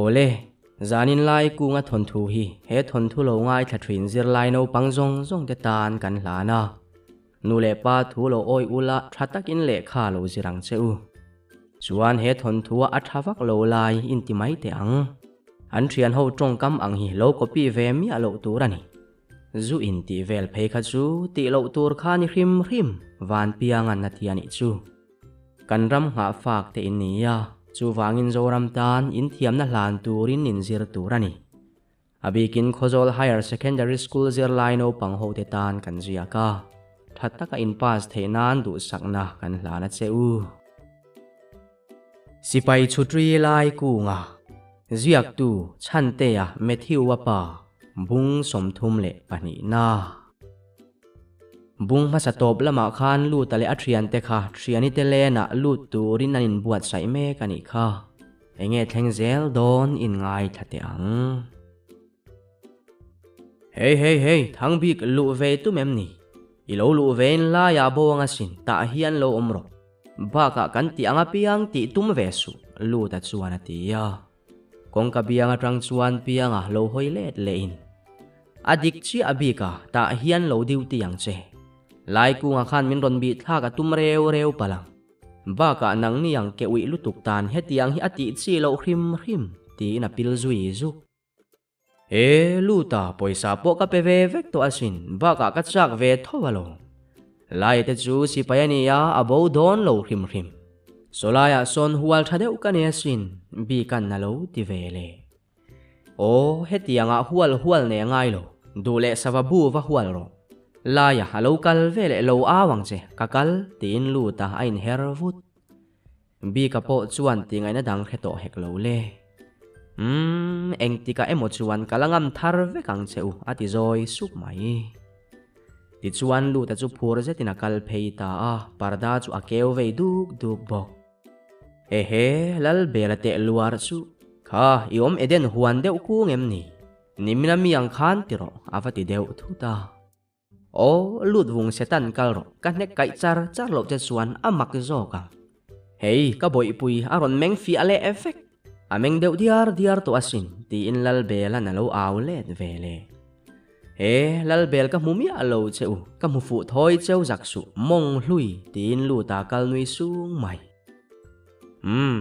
Ole zanin lai ku nga thon thu hi he thon thu lo ngai tha thin zir lai no pangjong zong te tan kan hlana nu le pa thu lo oi ula thatak in le kha lo zirang cheu chuan he thon thu a thawak lo lai in ti mai te ang an thian ho tong kam ang hi lo copy ve mi a lo turani zu in ti vel phei kha chu ti lo tur kha ni hrim hrim van piang an na tiani chu kan ram nga fak te in nia chu wangin zoram tan in thiam na hlan turin in zir turani abikin khozol higher secondary school zir laino pangho te tan kan zia ka thataka in pass theinan du sakna kan hlana cheu sipai chutri lai ku nga ziak tu chante ya methiu wa pa bung somthum le pani na bung ma sa top lama khan lu tale athrian te kha thriani te le na lu turin anin buat sai me kani kha enge thleng zel don in ngai thate ang hey thang bik lu ve tu mem ni ilo lu vein la ya bo nga sin ta hian lo omro ba ka kan ti anga piang ti tum ve su lu ta chuan ti ya kong ka biang atang chuan piang a lo hoi let le in adik chi abika ta hian lo diu ti yang che lai ku nga khan min ron bi thla ka tum reu palang ba ka nang ni yang ke ui lutuk tan hetiang hi ati chi lo hrim hrim ti na pil zui zu lu ta poisa po ka pe ve vek to asin ba ka chak ve thowalo lai te chu si payania abo don lo hrim hrim solaya son hual thadeu ka ne asin bi kan na lo ti vele o hetianga hual ne ngai lo dule savabu va hual ro laya local vele lo awang che kakal tin lu ta ain hervut bi ka po chuan ti ngai na dang kheto hek lo le eng ti ka emo chuan kalangam thar ve kang cheu ati zoi suk mai ti chuan lu ta chu phur je tina kal phei ta a parda chu akeu ve duk bok he lal bela te luar chu kha iom eden huan deuh ku ngem ni nimina miang khan tiro avati deuh thu ta o lut vung setan kalro kan nek kai char lo te chuan amak zo ka hei ka boi pui aron meng fi ale effect ameng deuh diar to asin ti in lal bela na lo aw let vele he lal bel ka mumi alo cheu ka mu fu thoi cheu zaksu mong hlui tin lu ta kal nui sung mai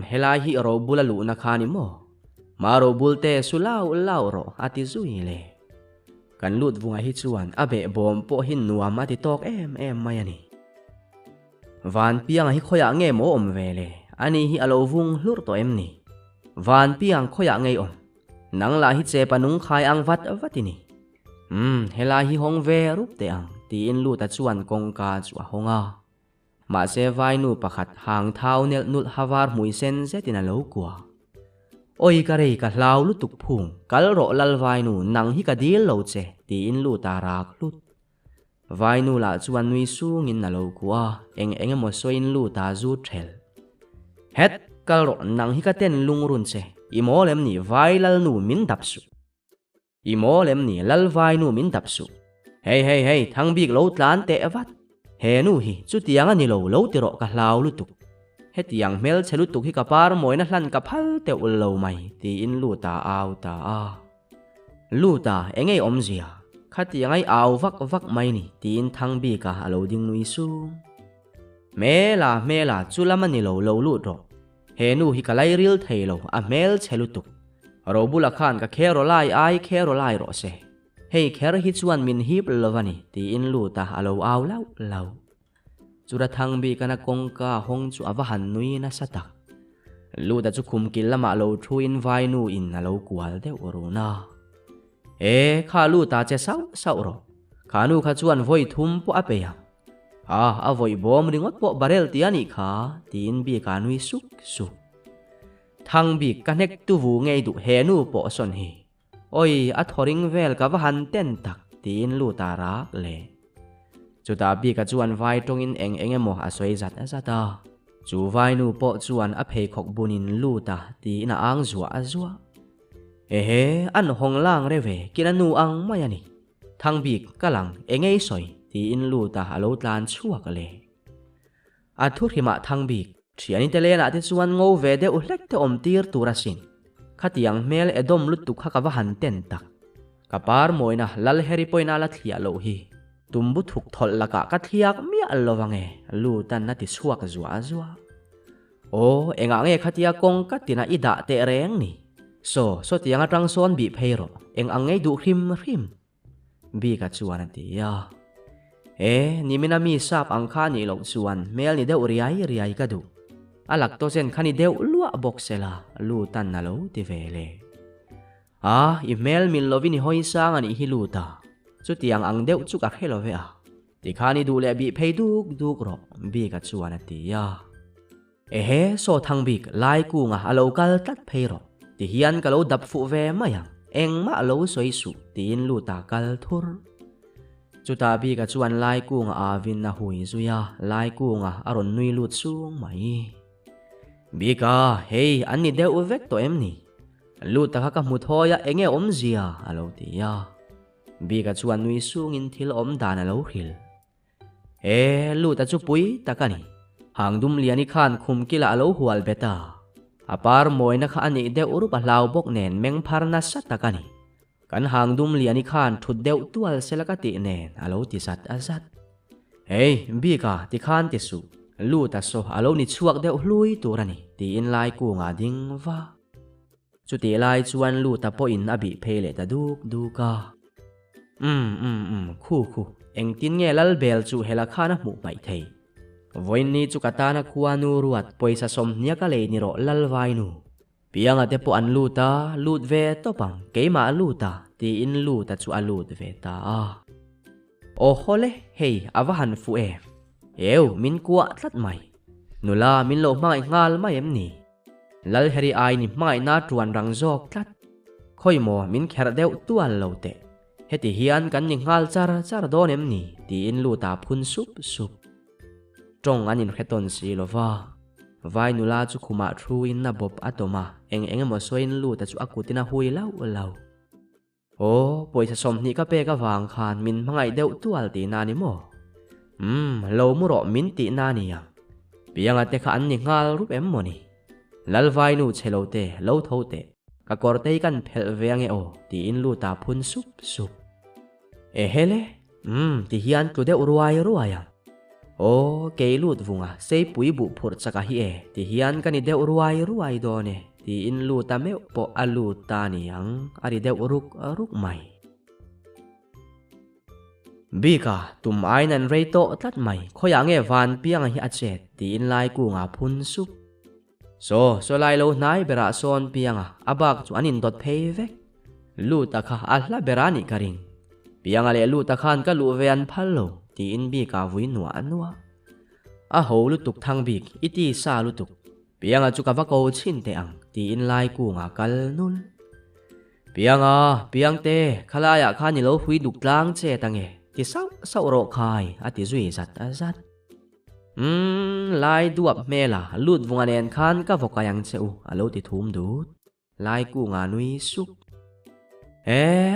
helai hi ro bula lu na khani mo maro bulte sulau ro ati zui le kan lut vunga hi chuan abe bom po hin nuam ati tok em mai ani van piang hi khoya nge mo om vele ani hi alo vung hlur to em ni van piang khoya ngei om nang la hi che panung khai ang vatini hela hi hong ve rup te ang ti in lu ta chuan kong ka chu honga ma se vai nu pakhat hang thau nel nul hawar mui sen zetina lo kwa oi ka rei ka hlau lu tuk phung kal ro lal vai nu nang hi ka dil lo che ti in lu ta rak lut vai nu la chuan nui sung in na lo kwa eng mo so in lu ta zu thel het kal ro nang hi ka ten lung run che imo lem ni vai lal nu min dap su imo lem ni lal vai nu min dap su hey thang bik lo tlan te avat he nu hi chu tiang ani lo ti ro ka hlau lu tuk hetiang mel chelu tuk hi kapar moina hlan ka phal te ul lo mai ti in lu ta aw ta a lu ta engei om zia khatiang ai aw vak mai ni tin thang bi ka alo ding nui su mela chulamani lo lu ro he nu hi kalai ril theilo a mel chelu tuk ro bula khan ka khero lai ro se hei kher hi chuan min hip lovani ti in lu ta alo aw lau chura thang bi kana kongka hong chu awahan nui na satak lu da chu khum kil lama lo thu in vai nu in na lo kwal de oruna kha lu ta che sau ro khanu kha chuan voi thum po apeya a voi bom ringot po barel ti ani kha tin bi ka nui suk thang bi kanek tu vu ngei du he nu po son hi oi a thoring vel ka wahan ten tak tin lu ta rak le chuta bi ka chuan vai tong in eng emo a soi zat azata chu vai nu po chuan a phei khok bunin lu ta ti na ang zua an hong lang re ve kina nu ang mayani thang bi kalang engei soi ti in lu ta alo tlan chuak le a thu hima thang bi thiani te le na ti chuan ngo ve de u hlek te om tir turasin khatiang mel edom lutuk khakawa hanten tak kapar moina lal heri poina la thlia lo hi tumbu thuk thol laka ka thiak mi allowange lu tan na ti suak zua zua o enga nge khatia kong ka tina ida te reng ni so tiang atang son bi pheiro eng angai du hrim hrim bi ka chuan ti ya ni mina mi sap ang kha ni lo chuan mel ni deu riai ka du alak to sen khani deu lua boxela lu tan na lo ti vele email min lovini hoi sang ani hiluta chu tiang ang deu chu ka khelo ve ti khani du le bi phei duk ro bi ka chuan ti ya so thang bik lai ku nga alo kal tat phei ro ti hian ka lo dap fu ve mayang eng ma lo soi su tin lu ta kal thur chu ta bi ka chuan lai ku nga avin na hui zuya lai ku nga aron nui lut sung mai bi ka hei ani deu vek to em ni lu ta ka mu thoya enge om zia alo ti ya bi ka chuan nui sung in thil om dan alo hil lu ta chu pui ta ka ni hangdum liani khan khum kila alo hual beta apar moina kha ani deu ru pa lau bok nen meng pharna sat ta ka ni kan hangdum liani khan thut deu tual selaka ti nen alo ti sat azat bi ka ti khan ti su lu ta so alo ni chuak deu hlui turani ti in lai ku nga ding wa chu ti lai chuan lu ta po in abi phele ta duk ka khu eng tin nge lal bel chu hela khana mu pai thei voin ni chu katana khuanu ruat poisa som nia ka le ni ro lal vai nu pianga te po an lu ta lut ve to pang keima lu ta ti in lu ta chu alut ve ta hole hei awahan fu min kwa tlat mai nula min lo mai ngal mai em ni lal heri ai ni mai na tuan rang jok tlat khoi mo min kher deu tual lo te heti hian kan ni ngal char don em ni ti in lu ta phun sup trong anin kheton si lova vai nula chu khuma thu in na bop atoma eng mo soin lu ta chu akutina hui lau poisa som ni ka pe ka wang khan min mangai deu tual ti na ni mo lo mu ro min ti na ni ya pianga te kha an ni ngal rup em mo ni lal vai nu chelo te lo tho te ka kor te kan phel veange ti in lu ta phun sup hele ti hian tu de ruaya ke lut vunga sei pui bu phur chaka hi ti hian kani de ruai do ne ti in lu ta me po alu ta ni ang ari de ruk mai bika tum ainan reito tlat mai khoyange van piang hi achet ti in lai ku nga phun sup so lai lo nai bera son pianga abak chu anin dot phei vek lu ta kha ahla berani karing pianga le lu ta khan ka lu vean phallo ti in bi ka vui nuwa ho lu tuk thang bik iti sa lu tuk pianga chu ka va ko chin te ang ti in lai ku nga kal nul piang te khalaya khani lo hui duk tlang che tange ti sau ro khai ati zui zat lai duap mela lut vunganen khan ka vokayang cheu alo ti thum dut lai ku nga nui sup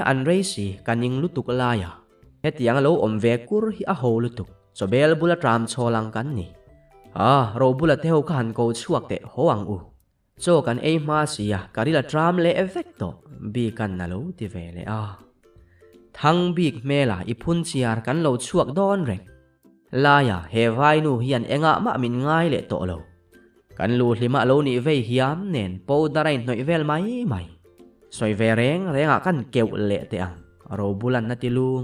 an reisi kaning lutuk laya hetiang lo om ve kur hi a ho lutuk so bel bula tram cholang kan ni ro bula te ho khan ko chuak te hoang cho kan ma sia karila tram le effecto bi kan na lo ti vele thang bik mela ipun chiar kan lo chuak don rek laya he vai nu hian enga ma min ngai le to lo kan lu hlima lo ni ve hiam nen po darai noi vel mai soi ve renga kan keu le te ang ro bulan na ti lu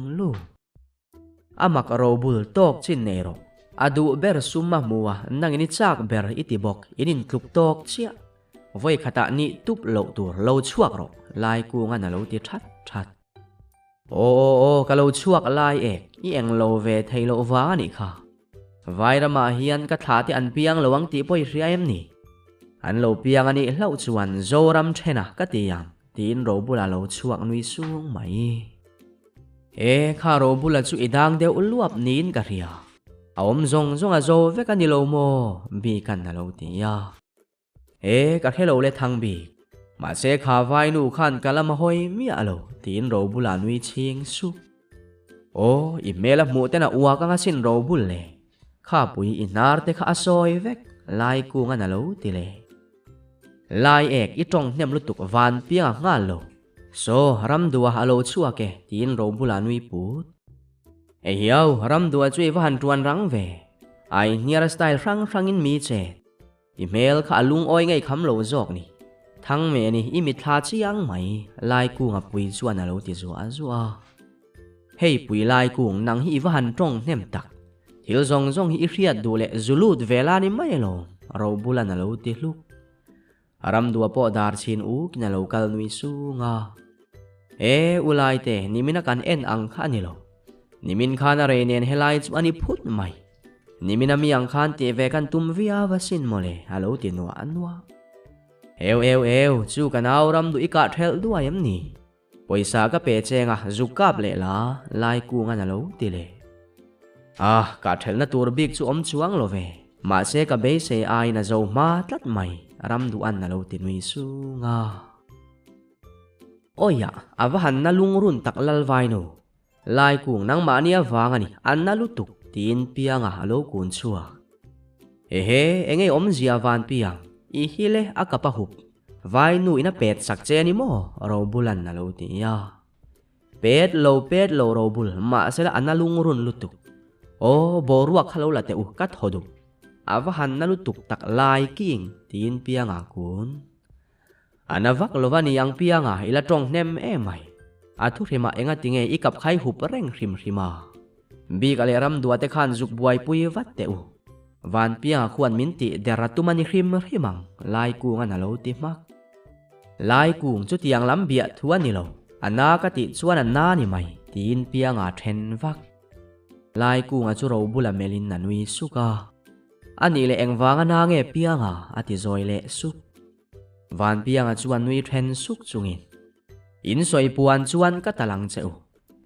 amak ro bul tok chin nero adu ber summa muwa nangini chak ber itibok inin tluk tok chia voi khata ni tup lo tur lo chuak ro lai ku nga na lo ti that ka lo chuak lai i eng lo ve thei lo wa ni kha vai rama hian ka tha ti an piang lowang ti poi riam ni an lo piang ani hlau chuan zoram thena ka ti yang tin ro bula lo chuak nui sung mai kha ro bula chu idang deu luap nin ka ria aom zong a zo ve ka ni lo mo bi kan na lo ti ya ka khelo le thang bi ma se kha vai nu khan kalama hoi mi alo tin ro bula nui ching su i mela mu te na uwa ka nga sin ro bul le kha pui inar te kha asoi vek lai ku nga na lo ti le lai ek I trong nem lutuk van piang nga lo so ram dua alo chua ke tin ro bula nui put e hiao ram dua chui van tuan rang ve ai niar style rang in mi che email kha alung oi ngai kham lo jok ni thang me ni imi tha chiang mai lai ku nga pui chuan alo ti zo azua hei pui lai kung nang hi van trong nem tak thil zong hi riat du le zulut vela ni mai lo ro bula na lo ti luk ram dua po dar chin u kina local nui su nga e ulai te nimina kan en ang kha ni lo nimin khana re nen helai chu ani phut mai nimina mi ang khan te ve kan tum via vasin mole alo ti no anwa eu chu kanau ram du ika thel du ayam ni poisa ka pe chenga zukap le la lai ku nga na lo ti le ka thel na tur big chu om chuang lo ve ma se ka be se ai na zo ma tlat mai ram du an na lo ti nui su nga oya avahan na lungrun tak lalwai no lai kung nang ma nia wangani an na lutuk tin pianga alo kun chua he engei om zia van piang I hile akapa hup vai nu ina pet sak che ni mo ro bulan na lo ti ya pet lo ro bul ma sela an na lungrun lutuk o boruak halo la te u kat hodu avahan na lutuk tak lai king tin pianga kun anavak lovani yang pianga ila trong nem e mai athu rima enga tinge ikap khai hup reng rima bi kale ram duate khan zuk buai pui wat te u van pianga khuan minti deratumani rimang lai ku nga na lo ti mak lai kung chu tiang lam bia thuan ni lo ana ka ti chuan an na ni mai tin pianga then vak lai ku nga chu ro bula melin na nui suka ani le engwanga na nge pianga ati zoi le su van pianga chuan nui then suk chungin in soi puan chuan ka talang cheu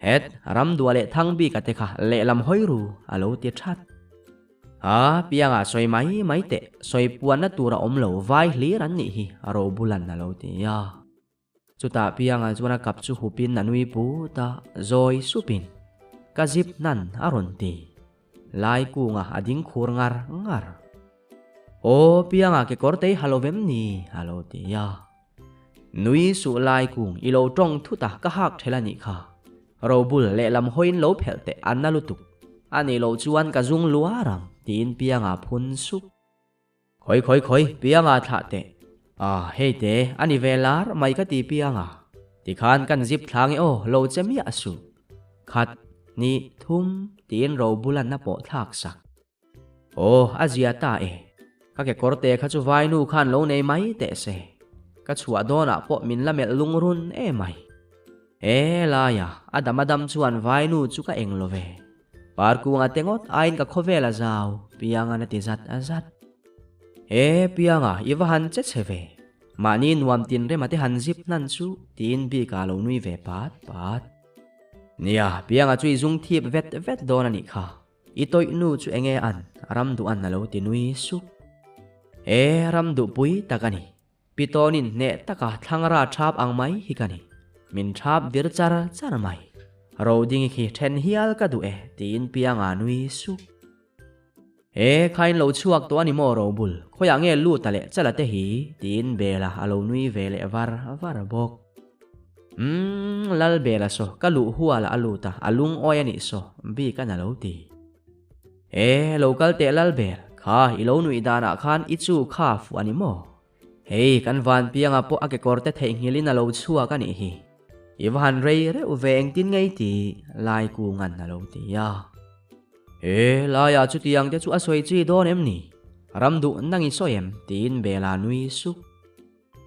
het ram duale thang bi ka te kha le lam hoiru alo ti that pianga soi mai te soi puan na tura om lo vai hli ran ni hi aro bulan na lo ti ya chuta pianga chuan kap chu hupin na nui pu ta zoi supin ka zip nan aron ti lai ku nga ading khur ngar o pianga ke korte halovem ni halo ti ya nui su lai kung ilo trong thuta ka hak thelani kha robul le lam hoin lo phelte anna lutuk ani lo chuan ka zung luarang tin pianga phun suk khoi pianga tha te hei te ani velar mai ka ti pianga ti khan kan zip thlang o lo chemi asu khat ni thum tin robulan na po thak sak azia ta ka ke korte kha chu vai nu khan lo nei mai te se ka chua dona po min la mel lungrun mai la ya adam chuan vai nu chu ka eng lo ve par ku nga tengot ain ka khovela zaw pianga na ti zat azat pianga iwahan che cheve mani nuam tin re mate han zip nan chu tin bi ka lo nui ve pat nia pianga chui zung thiep vet dona ni kha itoi nu chu enge an ram du an na lo ti nui su ram du pui takani pitonin ne taka thangra thap ang mai hikani min thap dir char mai roding khi then hial ka du tin pianga nui su khain lo chuak to ani mo ro bul khoya nge lu tale chala te hi tin bela alo nui vele var bok lal bela so kalu huala aluta alung oyani so bi kana lo ti local te lal bel kha ilo nui dana khan ichu kha fu ani mo kan van pianga po ake korte thei ngilin alo chua ka ni hi iwan rei re uveng tin ngai ti lai ku ngan na lo ti ya la ya chu tiang te chu asoi chi don em ni ram du nangi soyem tin bela nui su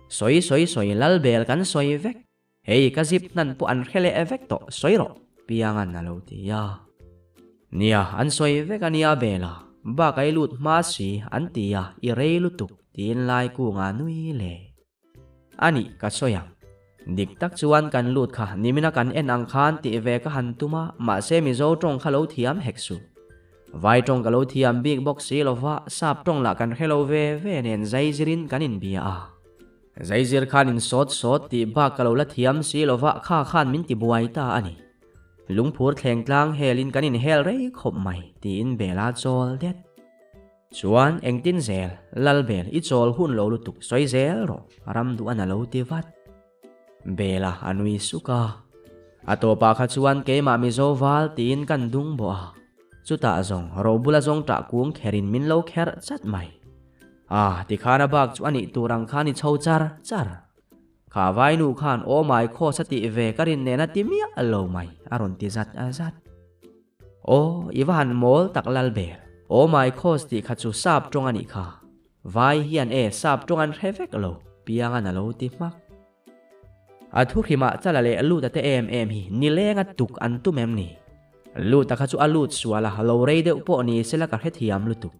soi lal bel kan soi vek ka zip nan po an khele evek to soiro piangan na lo ti ya nia an soi vek ania bela ba kai lut ma si an ti ya I rei lutuk tin lai ku nga nui le ani ka soyang dik tak chuan kan lut kha nimina kan en ang khan ti ve ka han tuma ma se mi zo tong khalo thiam heksu vai tong kalo thiam big box si lova sap tong la kan hello ve nen zai zirin kanin bia zai zir khan in sot ti ba kalo la thiam si lova kha khan min ti buai ta ani lungphur thleng tlang helin kanin hel rei khop mai tin bela chol det chuan eng tin zel lal bel I chol hun lo lutuk soi zel ro ram du an lo ti vat bela anui suka atopa kha chuan ke ma mi zo wal tin kan dung bo a chuta zong ro bula zong ta kuang kherin min lo kher chat mai ti khana bak chu ani turang khani chho char kha vai nu khan o mai kho sati ve karin ne na timia alo mai aron ti zat azat o iwan mol tak lal bel o mai kho sti kha chu sap tong ani kha vai hian sap tong an revek lo pianga na lo ti mak thu khima chalale alu ta te em hi ni lenga tuk an tu mem ni lu ta kha chu alut suala halo rei deuh po ni sela ka hethiam lu tu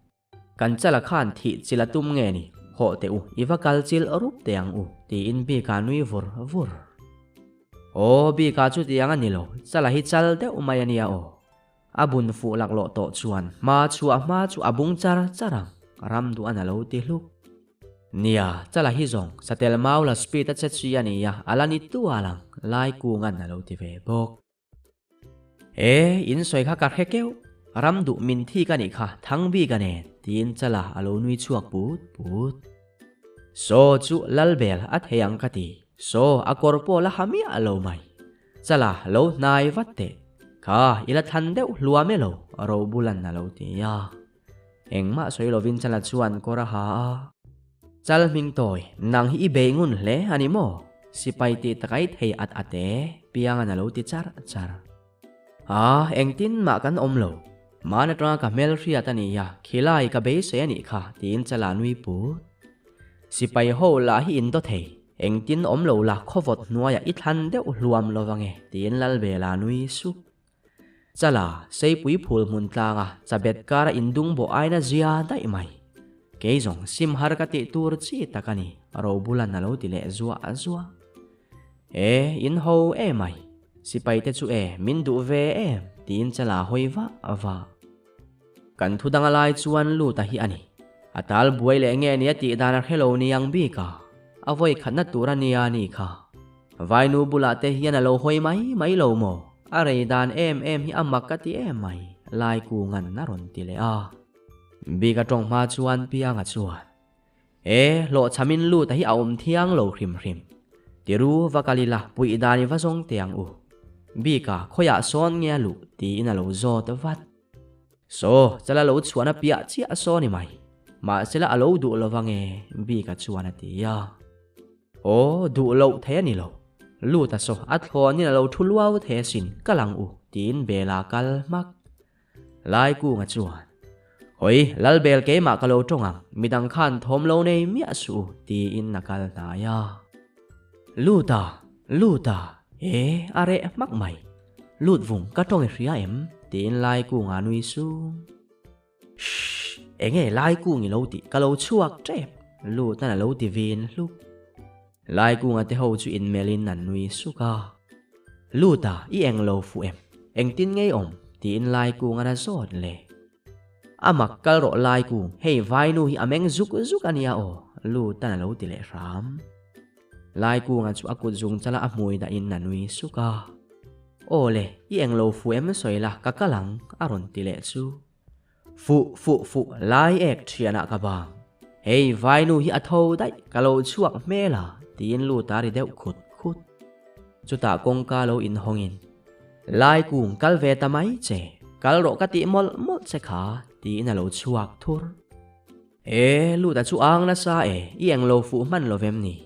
kan chala khan thi chila tum nge ni ho te u iwa kal chil rup teang u ti in bi ka nui vur o bi ka chu tiang ani lo chala hi chal deuh mai ania o abun fu lak lo to chuan ma chu abung charang ram du an lo ti hluk nia chala hi zong satel mau la speed ta chi ania alani tu alang lai ku ngan na lo ti ve bok in soi kha ka hekeu ram du min thi ka ni kha thang bi ka ne tin chala alo nui chuak put so chu lalbel at heyang ka ti so akorpo la hami alo mai chala lo nai vatte kha ila than deuh luame lo ro bulan na lo ti ya engma soi lovin chala chuan kora ha chal ming toy nang hi be ngun le ani mo sipai ti takai thei at ate pianga na lo ti char engtin ma kan omlo mana tra ka mel ria tania khilai ka be se ani kha tin chala nui pu sipai ho la hi in to thei engtin omlo la khowot nuaya I than deuh luam lovange tin lal be la nui su chala sei pui phul mun tlanga chabet kara indung bo aina zia dai mai ke zong sim har ka ti tur chi takani ro bulan na lo ti le zua in ho mai sipai te chu min du ve tin chala hoiwa awa kan thu dang alai chuan lu ta hi ani atal buai le nge ni ati dana hello ni yang bi ka avoi khanna turania ni kha vainu bula te hian alo hoi mai lo mo are dan em hi amak ka ti mai lai ku ngan na ron ti le bi ka tong ma chuan pianga chuan lo chamin lu ta hi aum thiang lo hrim tiru vakalila pui dani va zong tiang u bi ka khoya son nge lu ti in alo zo ta vat so chala lo chuana pia chia so ni mai ma sela alo du lovange bi ka chuana ti ya du lo the ni lo lu ta so at kho ni lo thulwau the sin kalang u tin bela kal mak lai ku nga chuan hoi lal bel ke ma ka lo tongang midang khan thom lo nei mi asu ti in nakal na ya lu ta are mak mai lut vung ka tong ria tin lai ku nga nui su enge lai ku ngi lo ti ka lo chuak trep lu ta na lo ti vin lu lai ku nga te ho chu in melin nan nui su ka lu ta I eng lo fu eng tin ngei tin lai ku nga na zot le amak kal ro lai ku hei vai nu hi ameng zuk ania lu ta na lo ti le ram lai ku nga chu akut zung chala amui da in na nui su ka ole I eng lo fu soi la kakalang aron ti le chu fu lai ek thiana ka bang hei vai nu hi atho dai ka lo chuak mela tin lu ta ri deuh khut chuta kong ka lo in hongin lai kung kal ve ta mai che kal ro ka ti mol che kha ti na lo chuak thur lu ta chu ang na sa I eng lo fu man lo vem ni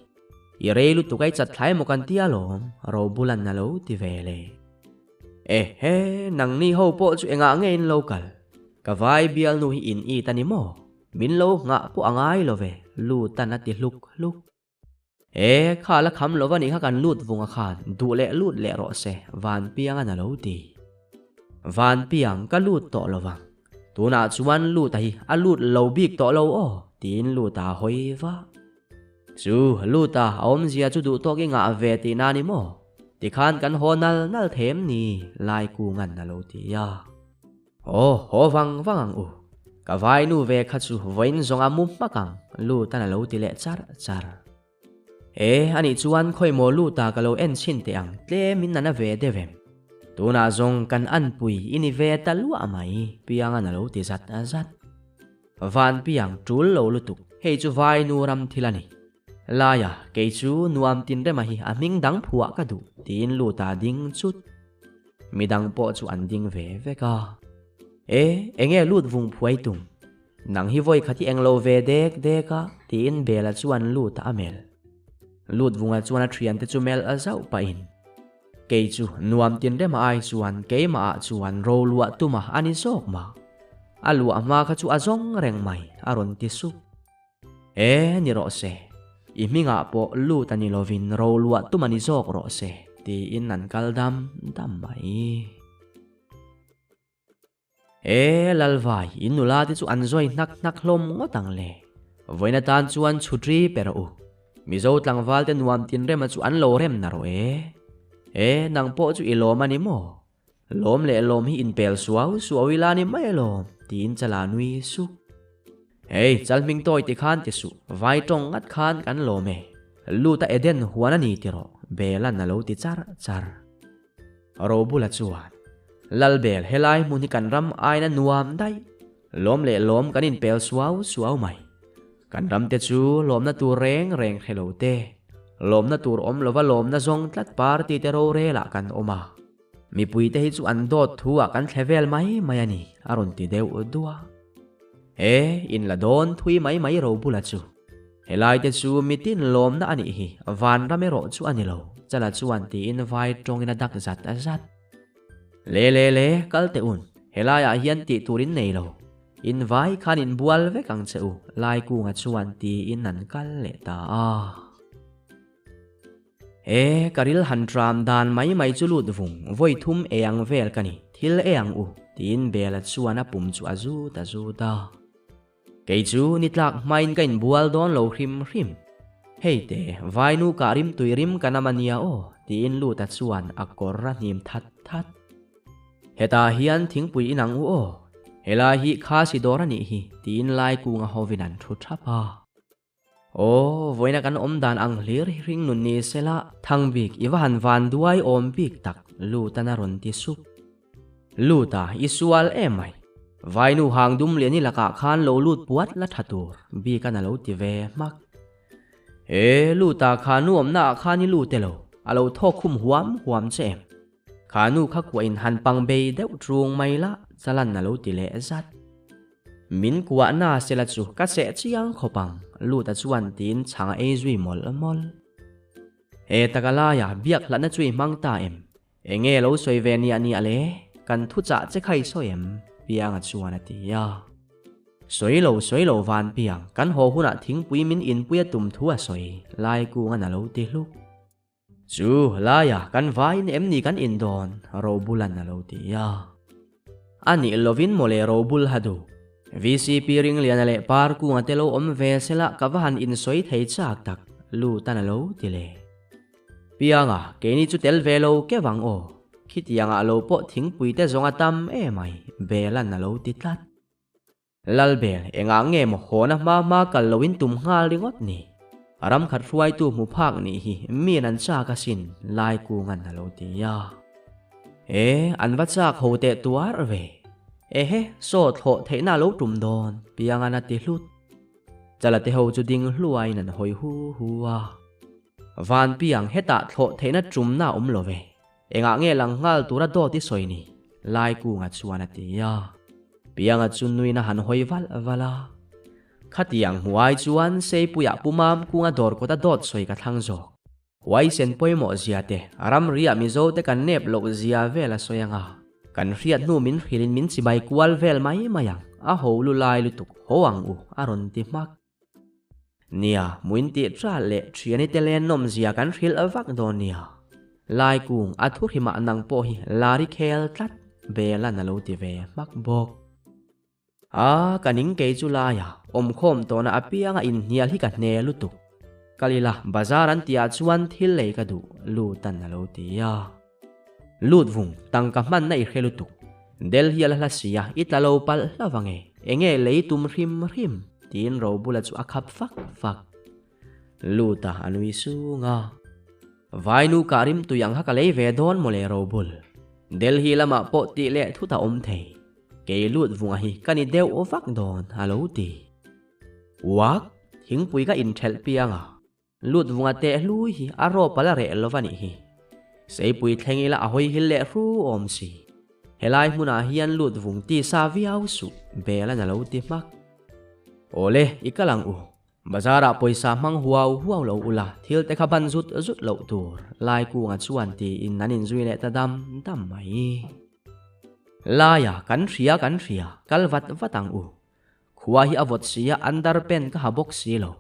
I re lu tu kai chat thlai mo kan tia lom ro bulan na lo ti ve le nang ni ho po chu enga ngein local ka vai bial nu hi in tani mo min lo nga po angai lo ve lu tan ati luk kha la kham lo wani kha kan lut vunga khan du le lut le ro se van piang na lo ti van piang ka lut to lowang tuna chuan lu ta hi a lut lo bik to lo tin lu ta hoi wa chu lu ta om zia chu du to ki nga ve ti na ni mo ti khan kan honal nal them ni lai ku ngan na lo ti ya ho wang ka vai nu ve kha chu voin zong amum makang lu ta na lo ti le char ani chuan khoi mo lu ta ka lo en chin te ang tle min na ve devem tuna zong kan an pui ini ve ta lu amai pianga na lo ti zat van piang trul lo lutuk hei chu vai nu ram thilani laya ke chu nuam tin re ma hi aming dang phua ka du tin lu ta ding chut midang po chu an ding ve ka enge lut vung phuai tum nang hi voi khati englo ve dek ka tin bela chuan lu ta amel lut vunga chuan a thian te chu mel a zau pa in ke chu nuam tin re ma ai chuan ke ma chuan ro lua tuma ani sok ma alu ama kha chu azong reng mai aron ti su ni ro se iminga po lu tani lovin ro lua tumani zok ro se ti in nan kaldam dam mai lalwai inula ti chu anzoi nak hlom ngotang le voina tan chuan chutri pero u mizo tlangwal te nuam tin rem chu an lo rem na ro nang po chu ilom ani mo lom le lom hi in pel suaw ilani mai lom tin chala nui su chalming toy ti khan ti su vai tong ngat khan kan lo me lu ta eden huana ni ti ro bela na lo ti char ro bula chuan lal bel helai mun hi kan ram ai na nuam dai lom le lom kan in pel suaw mai kan ram te chu lom na tu reng khelo te lom na tur om lova lom na zong tlat par ti te ro re la kan oma mi pui te hi chu an dot thua kan thlevel mai ani aron ti deu udua in la don thui mai ro bula chu helai te chu mitin lom na ani hi van rame ro chu ani lo chala chuan ti in vai tong in dak zat le kal te un helai a hian ti turin nei lo in vai khan in bual ve kang cheu lai ku nga chuan ti in nan kal le ta karil handram dan mai chu lut vung voi thum ang vel kani thil ang u tin bela chuan a pum chu azu ta ke chu nitlak main kain bual don lo hrim hei te vai nu karim tuirim kanamania tin lu ta chuan akor nim that heta hian thingpui inang u hela hi kha si dor ani hi tin lai ku nga hovinan thu thapa voina kan om dan ang hlir ring nun ni sela thangbik iwan van duai om bik tak lu tanaron ti sup lu ta isual emai vainu hangdum leni laka khan lo lut puat la thatur bi kana lo ti ve mak lu ta khanu om na khani lu te lo alo tho khum huam chem khanu kha ku in han pang be deuh trung mai la chalan na lo ti le zat min kuwa na sela chu ka se chiang khopang lu ta chuan tin changa zui mol takala ya biak la na chui mang ta enge lo soi ve ni ani ale kan thu cha che khai so piang chuan ati ya soi lo van piang kan ho huna thing pui min in puya tum thua soi lai ku nga na lo ti lu chu la ya kan vai ni kan in don ro bulan na lo ti ya ani lovin mole ro bul hadu VCP ring lian le par ku nga telo om ve sela kawahan in soi thei chak tak lu tan lo ti le pianga ke ni chu tel ve lo ke wang khitianga lo po thing pui te zonga tam mai belan na lo ti tlat lal bel enga nge mo hona ma kal lowin tum ngal ringot ni aram khat ruai tu mu phak ni hi mi nan cha ka sin lai ku ngan na lo ti ya an va chak ho te tuar ve so tho theina lo tum don pianga na ti hlut chala te ho chu ding hluai nan hoi huwa van piang heta tho theina tum na lo ve enga nge lang ngal tura do ti soini lai ku nga chuan ati ya pianga chun nui na han hoi vala khatiang huai chuan sei puya pumam ku nga dor ko ta dot soi ka thang zo wai sen poimo zia te aram ria mi zo te kan nep lo zia vela soyanga kan riat nu min hilin min sibai kwal vel mai mayang a ho lu lai lu tuk hoang u aron ti mak nia muin ti tra le thiani te len nom zia kan ril awak do nia lai kung athu hima nang po hi lari khel tlat bela na lo ti ve mak bok kaning ke chu la ya om khom to na apianga in hial hi ka ne lu tuk kalila bazaran tia chuan thil le ka du lu tan na lo ti ya lut vung tang ka man na I khelu tuk del hial la sia italo pal lawange enge leitum hrim tin ro bula chu akhap fak luta anui su nga vainu karim tu yang hakale ve don mole ro bul delhi lama po ti le thu ta om thei ke lut vunga hi kani deu ovak don alo ti wak thingpui ka in thel pianga lut vunga te lui hi aro pala re lovani hi seipui thengila ahoi hille ru om si helai hmuna hian lut vung ti sa viau su bela na lo ti mak ole ikalang u bazara poisa mang huau lo ula thil te khaban zut lo tur lai ku nga chuan ti in nanin zui le ta dam mai laya kan ria kalvat vatang u khuwa hi avot sia andar pen ka habok silo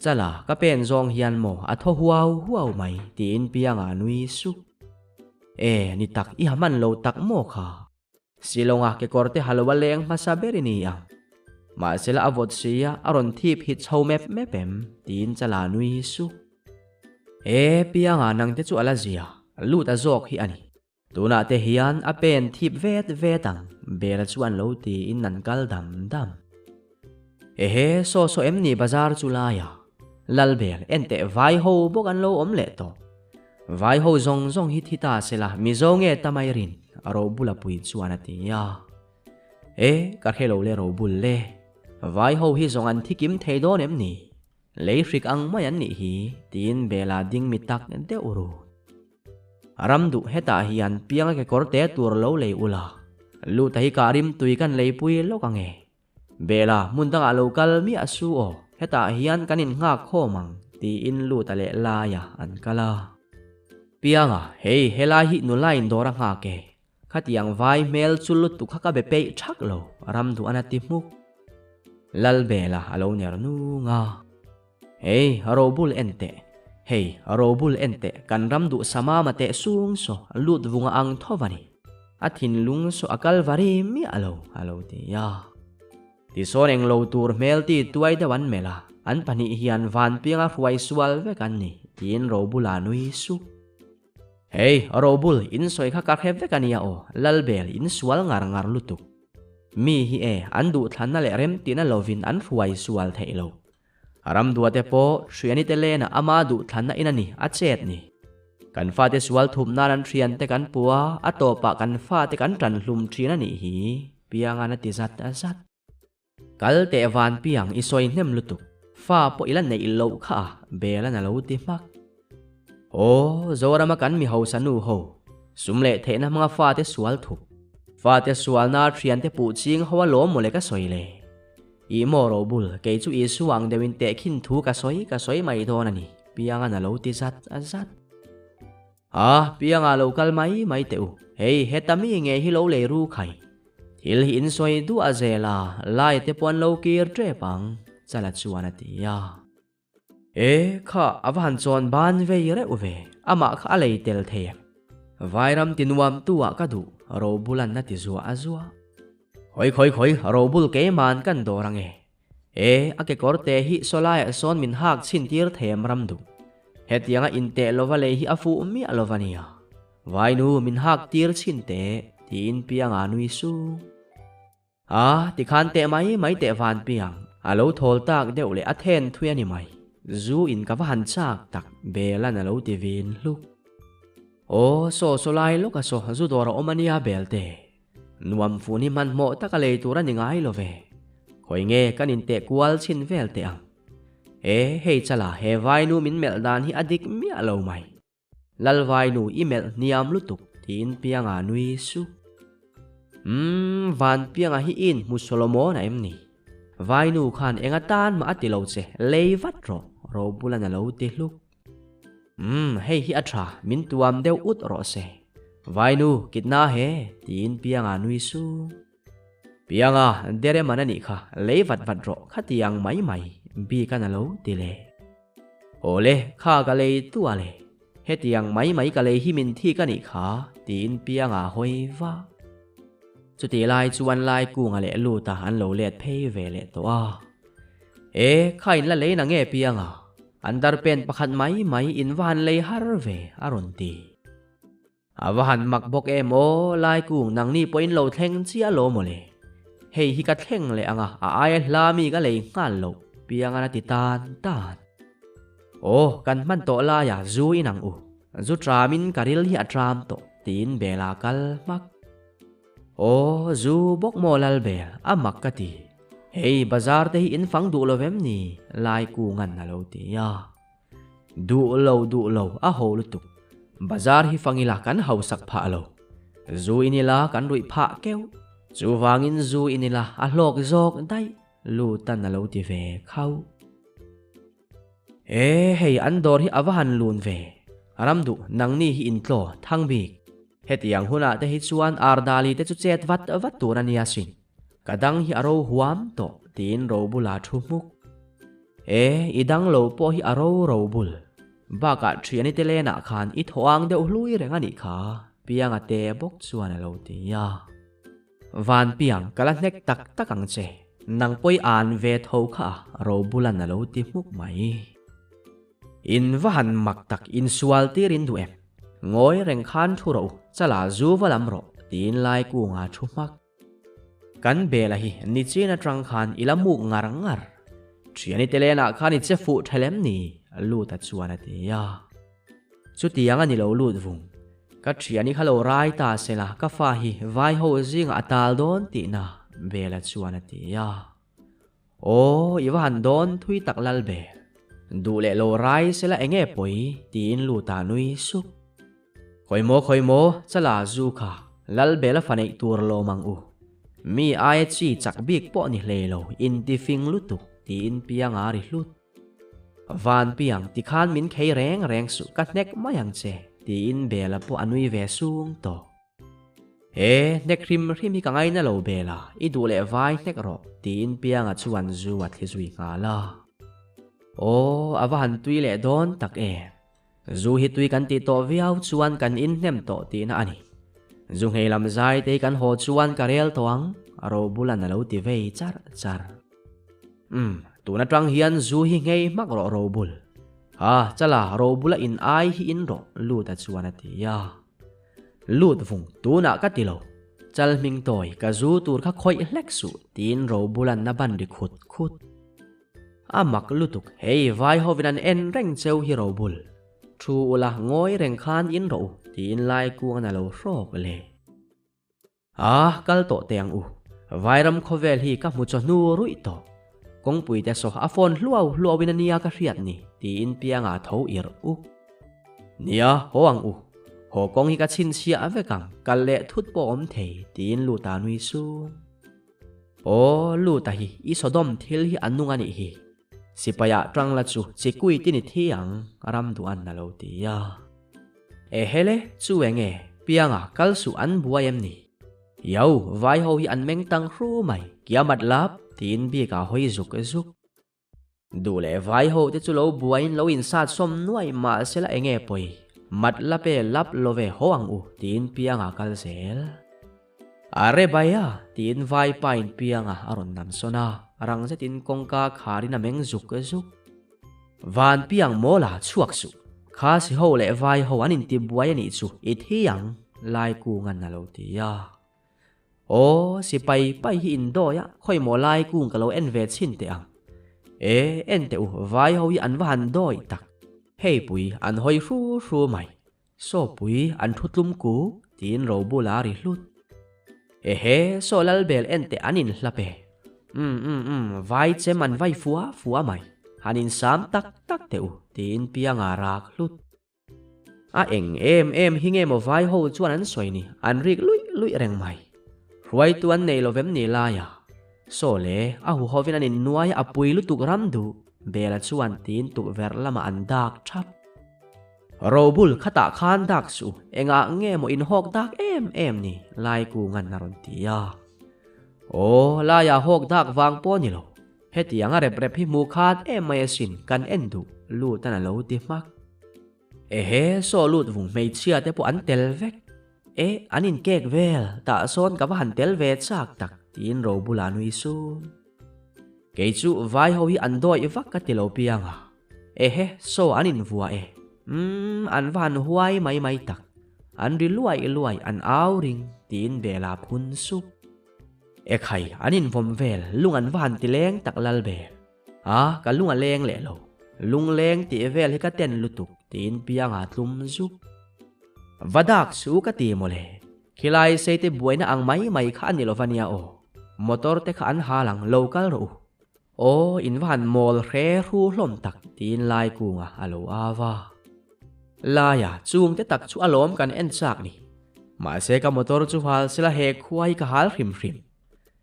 chala ka pen zong hian mo atho huau mai ti in pianga nui su ni tak i haman lo tak mo kha silonga ke korte halwa leng masaberi ni ang ma sila avot sia aron thip hit chho mepem tin chala nui su pianga nang te chu ala zia lut a zok hi ani tuna te hian a pen thip vetang bela chuan lo ti in nan kal dam so em ni bazar chulaya lalbel ente vai ho bok an lo om le to vai ho zong hita sela mi zonge tamai rin aro bula pui chuan atia ka khelo le ro bul le vai ho hi zong an thikim theidon em ni leithrik ang mai an ni hi tin bela ding mitak de uru aramdu heta hian pianga ke korte tur lo le ula lu tahi karim tuikan leipui lo kange bela mundang alokal mi asu o heta hian kanin nga khomang ti in lu tale laya an kala pianga helai hi nulain dora nga ke khatiang vai mel chulut tu khaka be pe thak lo aramdu anati muk lal bela alo ner nu nga arobul ente kan ramdu sama mate sung so lut vunga ang thovani athin lung so akal vari mi alo ti ya ti soneng lo tur mel ti tuai da wan mela an pani hian van pinga ruai sual ve kan ni tin robula nui su arobul in soi kha ka khep ve kan ya o lalbel in sual ngar lutuk mi hi an du thlanna le rem tina lovin an ruai sual theilo aram duate po shriani te lena ama du thlanna inani achet ni kan fa te sual thum naran thrian te kan puwa atopa kan fa te kan tran hlum thina ni hi pianga na ti zat azat kal te van piang isoi nem lutuk fa po ilan nei lo kha bela na lo ti mak zorama kan mi ho sanu ho sumle the na mga fa te sual na thrian te pu ching hawa lo mole ka soile i moro bul ke chu i suang dewin te khin thu ka soi mai don ani pianga na lo ti zat azat pianga lokal mai te u hetami nge hi lo le ru khai thil hi in soi du azela lai te pon lo kir tre pang chala chuan atia kha avan chon ban ve re uve ama kha lei tel the vairam tinuam tuwa ka du ro bulan na ti zuwa azwa khoi ro bul ke man kan dorange ake korte hi solai son min hak chin tir them ramdu hetianga inte lovale hi afu mi alovania vainu min hak tir chin te tin pianga nui su ti khan te mai te van piang alo thol tak deule athen thuani mai zu in ka van chak tak bela na lo ti vin lu so solai lo ka so zu dora omania belte nuam funi man mo takale tura ni ngai love khoi nge kanin te kwal chin vel te ang hei chala he vai nu min mel dan hi adik mi alo mai lal vai nu email niam lutuk tin pianga nui su van pianga hi in musolomo na em ni vai nu khan engatan ma atilo che leivat ro bulan alo ti luk hei hi atra min tuam deu ut ro se vai nu kitna he tin pianga nui su pianga dere manani kha leivat ro khatiang mai bi kana lo tile ole kha ka le tu ale hetiang mai ka le himin thi kani kha tin pianga hoiwa chuti lai chuan lai ku nga le lu ta an lo let phei ve le to khain la le na nge pianga andar pen pakhat mai in van le har ve aron ti awahan makbok emo lai ku nang ni point lo thleng chia lo mole hei hi ka thleng le anga ai hlami ka le ngal lo pianga na ti tan kan man to la ya zu inang u zu tramin karil hi atram to tin bela kal mak O zu bok mo lalbel amak kati. Hey bazar te hi in phang du lovem ni lai ku ngan na lo ti ya. Du lo a ho lutuk. Bazar hi phangila kan hausak pha lo. Zu inila kan rui pha keu. Zu wangin zu inila a lok zok dai. Lu tan na lo ti ve khau. Hey andor hi avahan lun ve. Aramdu nang ni hi intlo thang bik. Hetiang huna te hi chuan ardali te chu chet vat turan yasin. Kadang hi aro huam to tin ro bula thumuk. Idang lo po hi aro ro bul. Baka triani te lena khan i thoang de uhlui renga ni kha. Piang ate bok chuan lo ti ya. Van piang kala nek tak takang che. Nang poi an ve tho kha ro bulan na lo ti muk mai. In vahan mak tak in sual ti rin du em. Ngoi reng khan thu ro chala zu valam ro tin lai ku nga thu mak. Kan bela hi ni china trang khan ilamuk ngar. Triani te lena khan i che fu thelem ni. Lu ta chuan ate ya. Chu tianga ni lo lut vung. Ka triani khalo rai ta sela ka fa hi vai ho zinga atal don ti na bela chuan ate ya. Iwahan don thui tak lal be. Du le lo rai sela enge poi tin lu ta nui suk. Khoi mo chala zu kha lal bela fanei tur lo mang u. Mi ai chi chak bik po ni le lo in ti fing lutuk tin piang ari lut. Van piang ti khan min khei reng su kat nek mayang che tin bela po anui ve sung to. Nek rim hi ka ngai na lo bela i du le vai nek ro tin piang a chuan zu at hi zui nga la. Avahan tui le don tak Zu hi tui kan ti to viau chuan kan in nem to ti na ani. Zung hei lam zai te kan ho chuan karel toang aro bulan na lo ti vei char. Tu na trang hian zu hi ngei mak ro bul. Chala ro bula in ai hi in ro lu ta chuan ati ya. Lut vung tu na ka ti lo. Chal ming toy ka zu tur kha khoi hlek su tin ro bulan na ban ri khut. Amak lutuk hei vai ho vinan en reng cheu hi ro bul. Thu ula ngoi reng khan in ro tin lai ku na lo rok le. Kal to teang u. Vairam khovel hi ka mu cho nu rui to. Kong pui te so afon luaw binania ka riat ni tin pianga tho ir u. Nia hoang u. Ho kong hi ka chin sia avekang kal le thut po om thei tin lu ta nui su. Lu ta hi isodom thil hi anung ani hi. Sipaya trang la chu chikui tini thiang aram du an na lo ti ya. Hele chu enge pianga kal su an buayem ni. Yau vai ho hi an meng tang hru mai kiamat lap tin bi ka hoi zuk. Du le vai ho te chu lo buain lo in sat som nuai ma sela enge poi. Mat lape lap love hoang u tin pianga kal sel. Are baya tin vai pain pianga aron nam sona. Rang sa tin kong ka khari na meng zuk. Van piang mola chuak su. Kha si ho le vai ho anin ti buaya ni chu it hiyang lai ku ngan na lo ti ya. Si pai hi indo ya khoi mo lai ku ka lo en ve chin te ang. En te u vai ho hi an van doi tak. Hei pui an hoi ru mai. So pui an thutlum ku tin ro bula ri lut. So lal bel en te anin hlape. Vai che man vai fua mai. Hanin sam tak te u tin pianga rak lut. Eng em hi nge mo vai ho chuan an soi ni an rik lui reng mai. Ruai tuan nei lovem ni la ya. So le hu hovin anin nuai apui lutuk ramdu. Bela chuan tin tu ver lama an dak chap. Robul khata khan dak su. Enga nge mo in hok dak em ni. Lai ku ngan naron ti ya. La ya hok dak wang po ni lo. Heti anga rep hi mu khat mai sin kan endu. Lu tan lo ti mak. So lut vung mei chia te po an tel vek. Anin kek vel ta son ka van tel ve chak tak tin ro bula nui su. Kei chu vai ho hi an doi vak ka tilo pianga. So anin vua an van huai mai tak. An ri luai an au ring tin bela phun sup. Khai anin vom vel lung an van ti leng tak lal be. Ka lung a leng le lo. Lung leng ti vel hi ka ten lutuk tin pianga tlum zup. Vadak su ka ti mo le. khilai sei te buaina ang mai kha ani lovania o motor te kha an halang local ro o in van mol re ru hlom tak tin lai kunga alo awa laya chung te tak chu alom kan en chak ni ma se ka motor chu hal sila he khuai ka hal hrim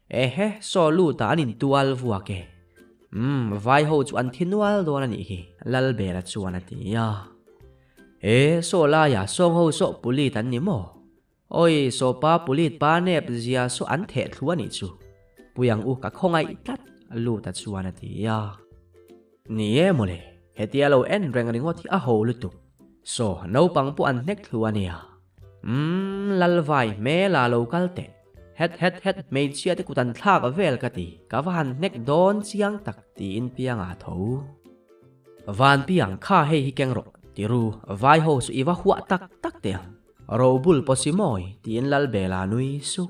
he so lu ta anin tual vuwa ke vai ho chu an thinual don ani hi lal bela chuan ati ya so laya song ho so puli tan ni mo oi so pa pulit pa nep zia so an the thua ni chu puyang u ka khongai tat lu ta chuan ati ya ni e mole hetia lo en reng ringo thi a ho lu tu so no pang pu an nek thua ni ya lal vai me la local te het me chia te kutan thak vel ka ti ka van nek don chiang tak ti in piang a tho van piang kha he hi keng ro ti ru vai ho su iwa huwa tak te robul posimoi tin lal bela nui su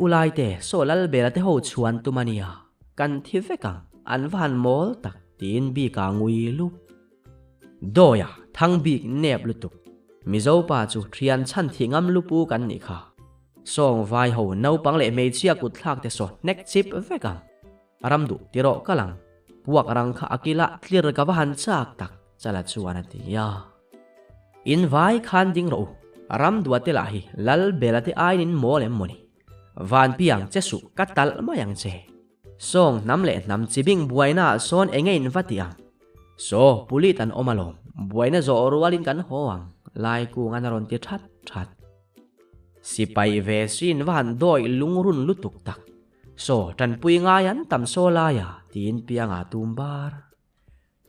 ulai te so lal bela te ho chuan tu mania kan thi vekang an van mol tak tin bi ka ngui lu doya thang bi nep lu tuk mizo pa chu thian chan thingam lu pu kan ni kha song vai ho no pang le me chia kut thak te so nek chip vekang aram du tiro kalang puak rang kha akila clear ka van chak tak chala chuan ati ya in vai khan ding ro ram duate la hi lal belate ain in mol em moni van piang che su katal mayang che song nam le nam chibing buaina son engein vatiang so pulit an omalom buaina zo orwalin kan hoang lai ku nganaron ti that sipai ve sin van doi lungrun lutuk tak so tan pui ngayan tam so laya tin pianga tumbar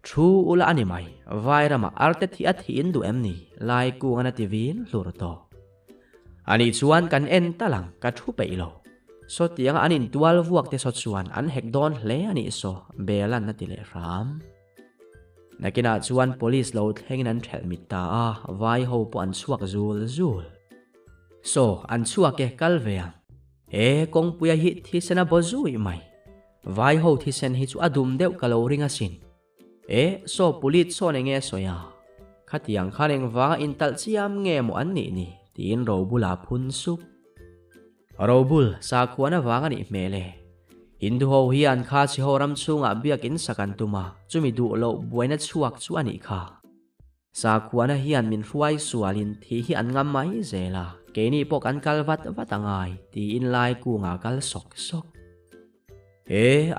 thu ula animai vai rama arte thi athi in du emni lai ku ngana tivin lurto ani chuan kan en talang ka thu peilo so tiang anin 12 vuak te so chuan an hek don hle ani so belan na tile ram nakina chuan police lo thlengin an thel mita a vai ho po an chuak zul so an chuak ke kalveang kong puya hi thi sena bozui mai vai ho thi sen hi chu adum deuh kalo ringa sin so pulit so nge soya khatiang khaneng wanga intal chiam nge mo an ni tin robula phun su robul sa khuana wanga ni mele hindu ho hian kha chi horam chunga biakin sakan tuma chumi du lo buaina chuak chu ani kha sa khuana hian min ruai sualin thi hi an ngam mai zela keni pok an kalvat watangai ti in lai ku nga kal sok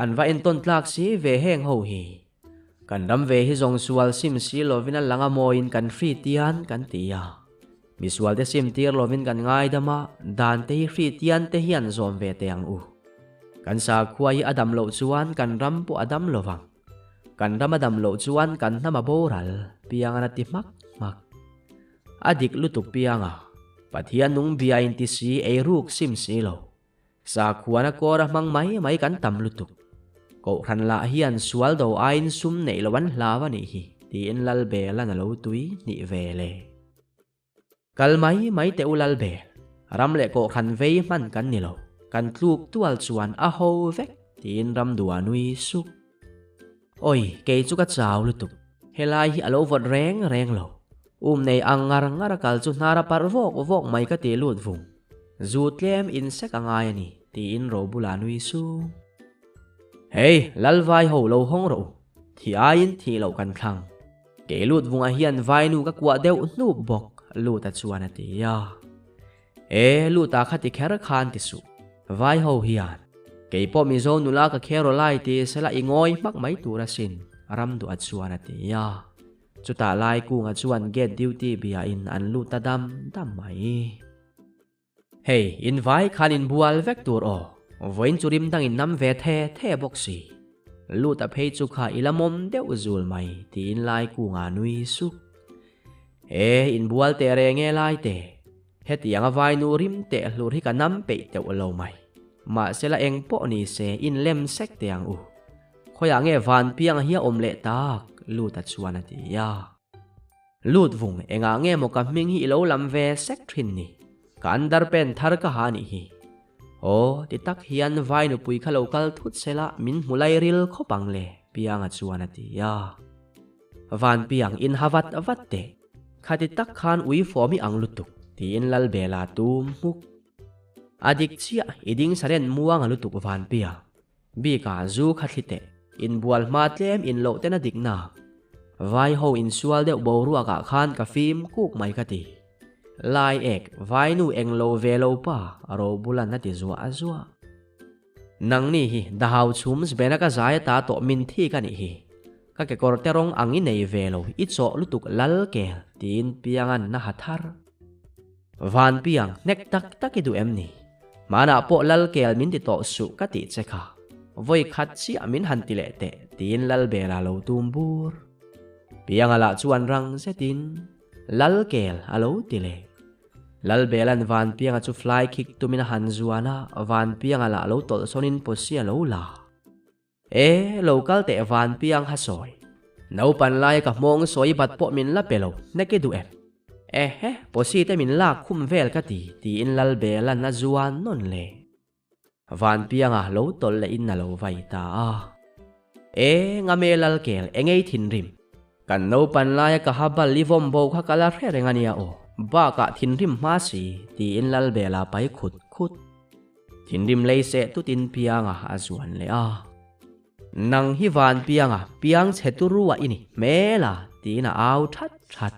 an va in ton tlak si ve heng ho hi kan ram ve hi zong sual sim si lovin an langa moin kan free tian kan tia misual te sim tir lovin kan ngai dama dan te free tian te hian zom ve te ang u kan sa khuai adam lo chuan kan ram pu adam lovang kan ram adam lo chuan kan nama boral piang ana ti mak adik lutuk pianga pathian nung biain ti si ruk sim si lo sa khuana kora mang mai kan tam lutuk ko khan la hian sual do ain sum nei lowan hlawa ni hi ti in lal bela na lo tui ni vele kal mai te ulal be ram le ko khan vei man kan ni lo kan tluk tual chuan a ho vek tin ram duwa nui su oi ke chu ka chaw lutuk helai hi alo vot reng lo nei angar kal chu nara par vok mai ka te lut vung zu tlem in sek angai ani ti in ro bula nui su hey lal vai ho lo hong ro thi ain thi lo kan thang ke lut vunga hian vai nu ka kwa deu nu bok lu ta chuan ati ya lu ta khati kher khan ti su vai ho hian ke po mi zo nu la ka khero lai ti sela ingoi mak mai tura sin ram du a chuan ati ya chuta lai ku nga chuan get duty bia in an lu ta dam mai hey in vai khan in bual vek tur o voin churim dang in nam ve the boxi lu ta phei chu kha ilamom deuh zul mai tin lai ku nga nui su in bual te re nge lai te hetianga vai nu rim te hlur hi ka nam pe te lo mai ma sela eng po ni se in lem sek te ang u khoya nge van piang hi om le tak lu ta chuan ati ya lut vung enga nge mo ka ming hi lo lam ve sek thin ni ka andar pen thar ka ha ni hi ti tak hian vai nu pui kha local thut sela min mulai ril khopang le pianga chuan ati ya van piang in havat te khati tak khan ui formi ang lutuk tin lal bela tum muk adik chia iding saren muang alutuk van pia bi ka zu khathite in bual ma tlem in lo tena dikna vai ho in sual deuh boru aka khan ka phim kuk mai ka ti lai ek vai nu eng lo velo pa ro bulan na ti zuwa azwa nang ni hi dahau chums bena ka zai ta to min thi ka ni hi ka ke kor terong angi nei velo i cho lutuk lal ke tin piangan na hathar van piang nek tak tak idu em ni mana po lal kel min ti to su ka ti che kha voi khat chi amin han ti le te tin lal bela lo tumbur piang ala chuan rang se tin lal kel alo ti le lal belan van piang chu fly kick tu min han zuana van piang ala lo tol sonin posia lo la local te van piang ha soi nau pan lai ka mong soi bat po min la pelo neke du em posi te min la khum vel ka ti in lal belan na zuan non le van piang a lo tol le in na lo vai ta nga me lal kel engei thin rim kan no pan lai ka habal livom bo kha kala rengania o ba ka thin rim ma si ti in lal bela pai khut khut thin rim lei se tu tin pianga azuan le nang hi van pianga piang cheturuwa ini mela ti na au that that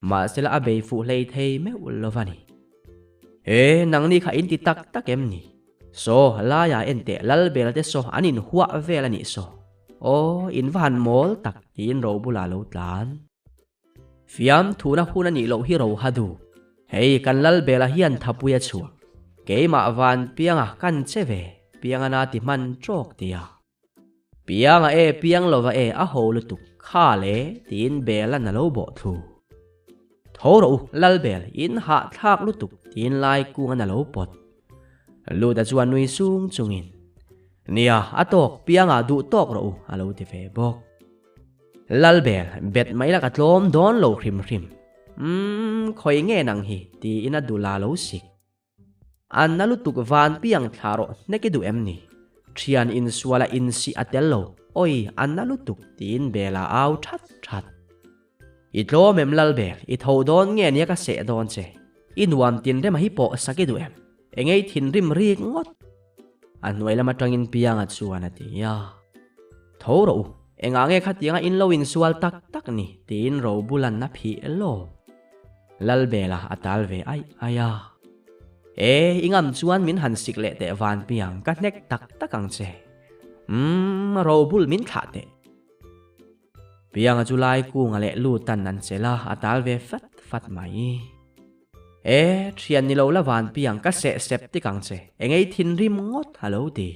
ma sela abe fu lei thei me ulovani nang ni kha in ti tak tak em ni so la ya ente lal bela te so anin huwa vela ni so in van mol tak in ro bula lo tlan fiam thuna huna ni lo hi ro hadu hei kan lal bela hian thapuya chu ke ma van pianga kan cheve pianga na ti man chok tia pianga piang lova a ho lu tu kha le tin bela na lo bo thu thoro lal bel in ha thak lu tu tin lai ku na lo pot lu da chuan nui sung chungin nia atok pianga du tok ro alo ti fe bok lal bel bet mai la ka tlom don lo hrim hrim khoi nge nang hi ti ina du la lo sik an na lu tuk van piang tharo neki du em ni thian in suala in si atello oi an na lu tuk tin bela au that that i tlo mem lal bel i tho don nge nia ka se don che in wam tin re ma hi po saki du em engei thin rim ri ngot an noi lama tangin piang at suana ti ya thoro enga nge khatianga in lo in sual tak tak ni tin ro bulan na phi lo lal bela atal ve ai aya ingam chuan min han sik le te van piang ka nek tak takang che ro bul min tha te piang julai ku ngale lu tan nan chela atal ve fat fat mai thian ni lo la van piang ka se sep ti kang che engei thin rim ngot halo ti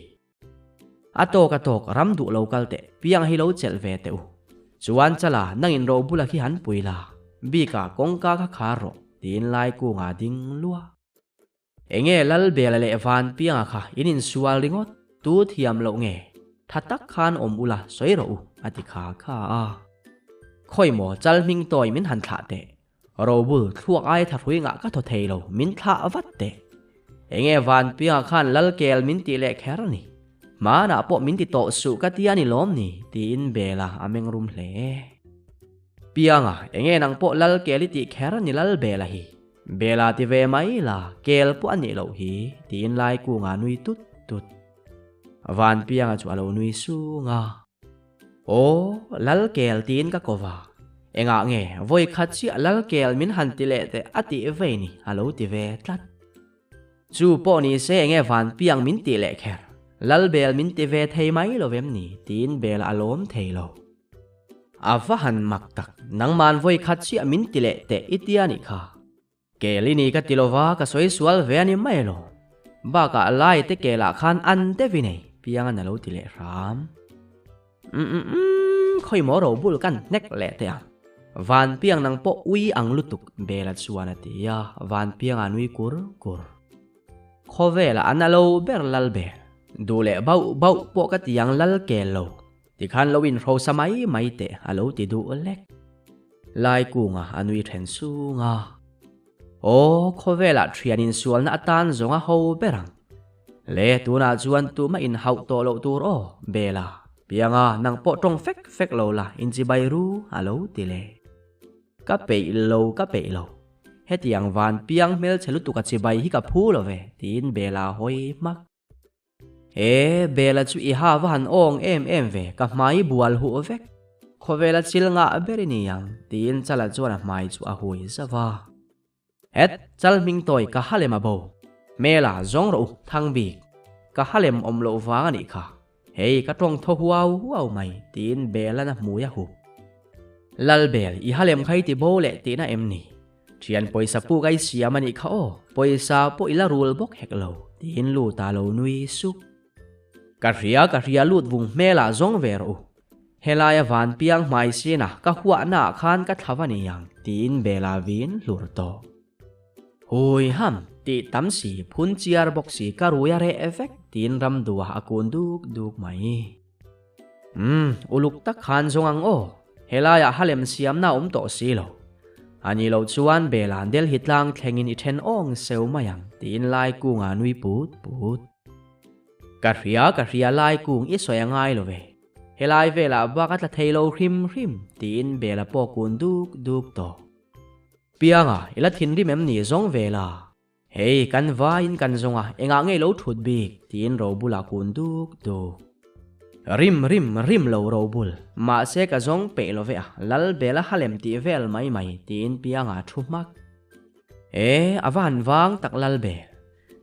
atok ram du local te piang hi lo chel ve te chuan chala nangin ro bula khi han puila bi ka kongka kha kharo tin lai ku nga ding lua enge lal bela le van piang kha inin sual ringot tu thiam lo nge thatak khan om ula soiro ati kha kha khoi mo chal ming toy min han tha te ro bul thuak ai tha hui nga ka tho thei lo min tha wat te enge van piang khan lal kel min ti le kher ni mana po min ti to su ka ti ani lom ni tin bela ameng rum hle pianga enge nang po lal keli ti kher ni lal bela hi bela ti ve mai la kel po ani lo hi tin lai ku nga nui tut tut van pianga chu alo nui su nga lal kel tin ka kova enga nge voi khat chi lal kel min han ti le te ati ve ni alo ti ve tlat chu po ni se enge van piang min ti le kher lal bel min ti ve thei mai lo vem ni tin bel alom thei lo afa han mak tak nang man voi khat chi min ti le te itiani kha kelini ka tilova ka soi sual ve ani mai lo ba ka lai te kela khan an te vi nei piang an lo ti le ram khoi mo ro bul kan nek le te van piang nang po ui ang lutuk bela chuana ti ya van piang anui kur kur khovela analo ber lal bel dule bau po ka tiang lal kelo ti khan lowin ro samai mai te alo ti du lek lai ku nga anui then su nga khovela thianin sual na atan zonga ho berang le tu na chuan tu ma in hau to lo tur bela pianga nang po tong fek lo la in ji bai ru alo ti le ka pe lo hetiang van piang mel chelutu ka chibai hi ka phu lo ve tin bela hoi mak bela chu I ha van ong em ve ka mai bual hu vek khovela chil nga berini yang tin chala chuan mai chu a hui zawa et chal ming toy ka halema bo mela zong ro thang bi ka halem om lo wang ani kha hei ka tong tho huau mai tin bela na muya hu lal bel I halem khai ti bo le ti na em ni thian poisa pu gai siam ani kha o poisa po ila rul bok hek lo tin lu ta lo nui su ka ria lut vung mela zong ve ro helaya van piang mai sina ka huwa na khan ka thawani yang tin bela vin lur to hui ham ti tam si phun chiar bok si ka ruya re effect tin ram duwa akun duk mai uluk tak khan zong ang o helaya halem siam na to si lo ani lo chuan bela del hitlang thlengin I then ong seu mayang tin lai ku nga nui put ka ria lai kung I soya ngai lo ve helai vela baka tla thailo hrim tin bela po kun duk to pianga ila thin rim em ni zong vela hei kan vain kan zonga enga ngei lo thut bik tin ro bula kun duk rim lo ro bul ma se ka zong pe lo ve lal bela halem ti vel mai tin pianga thumak avan wang tak lal be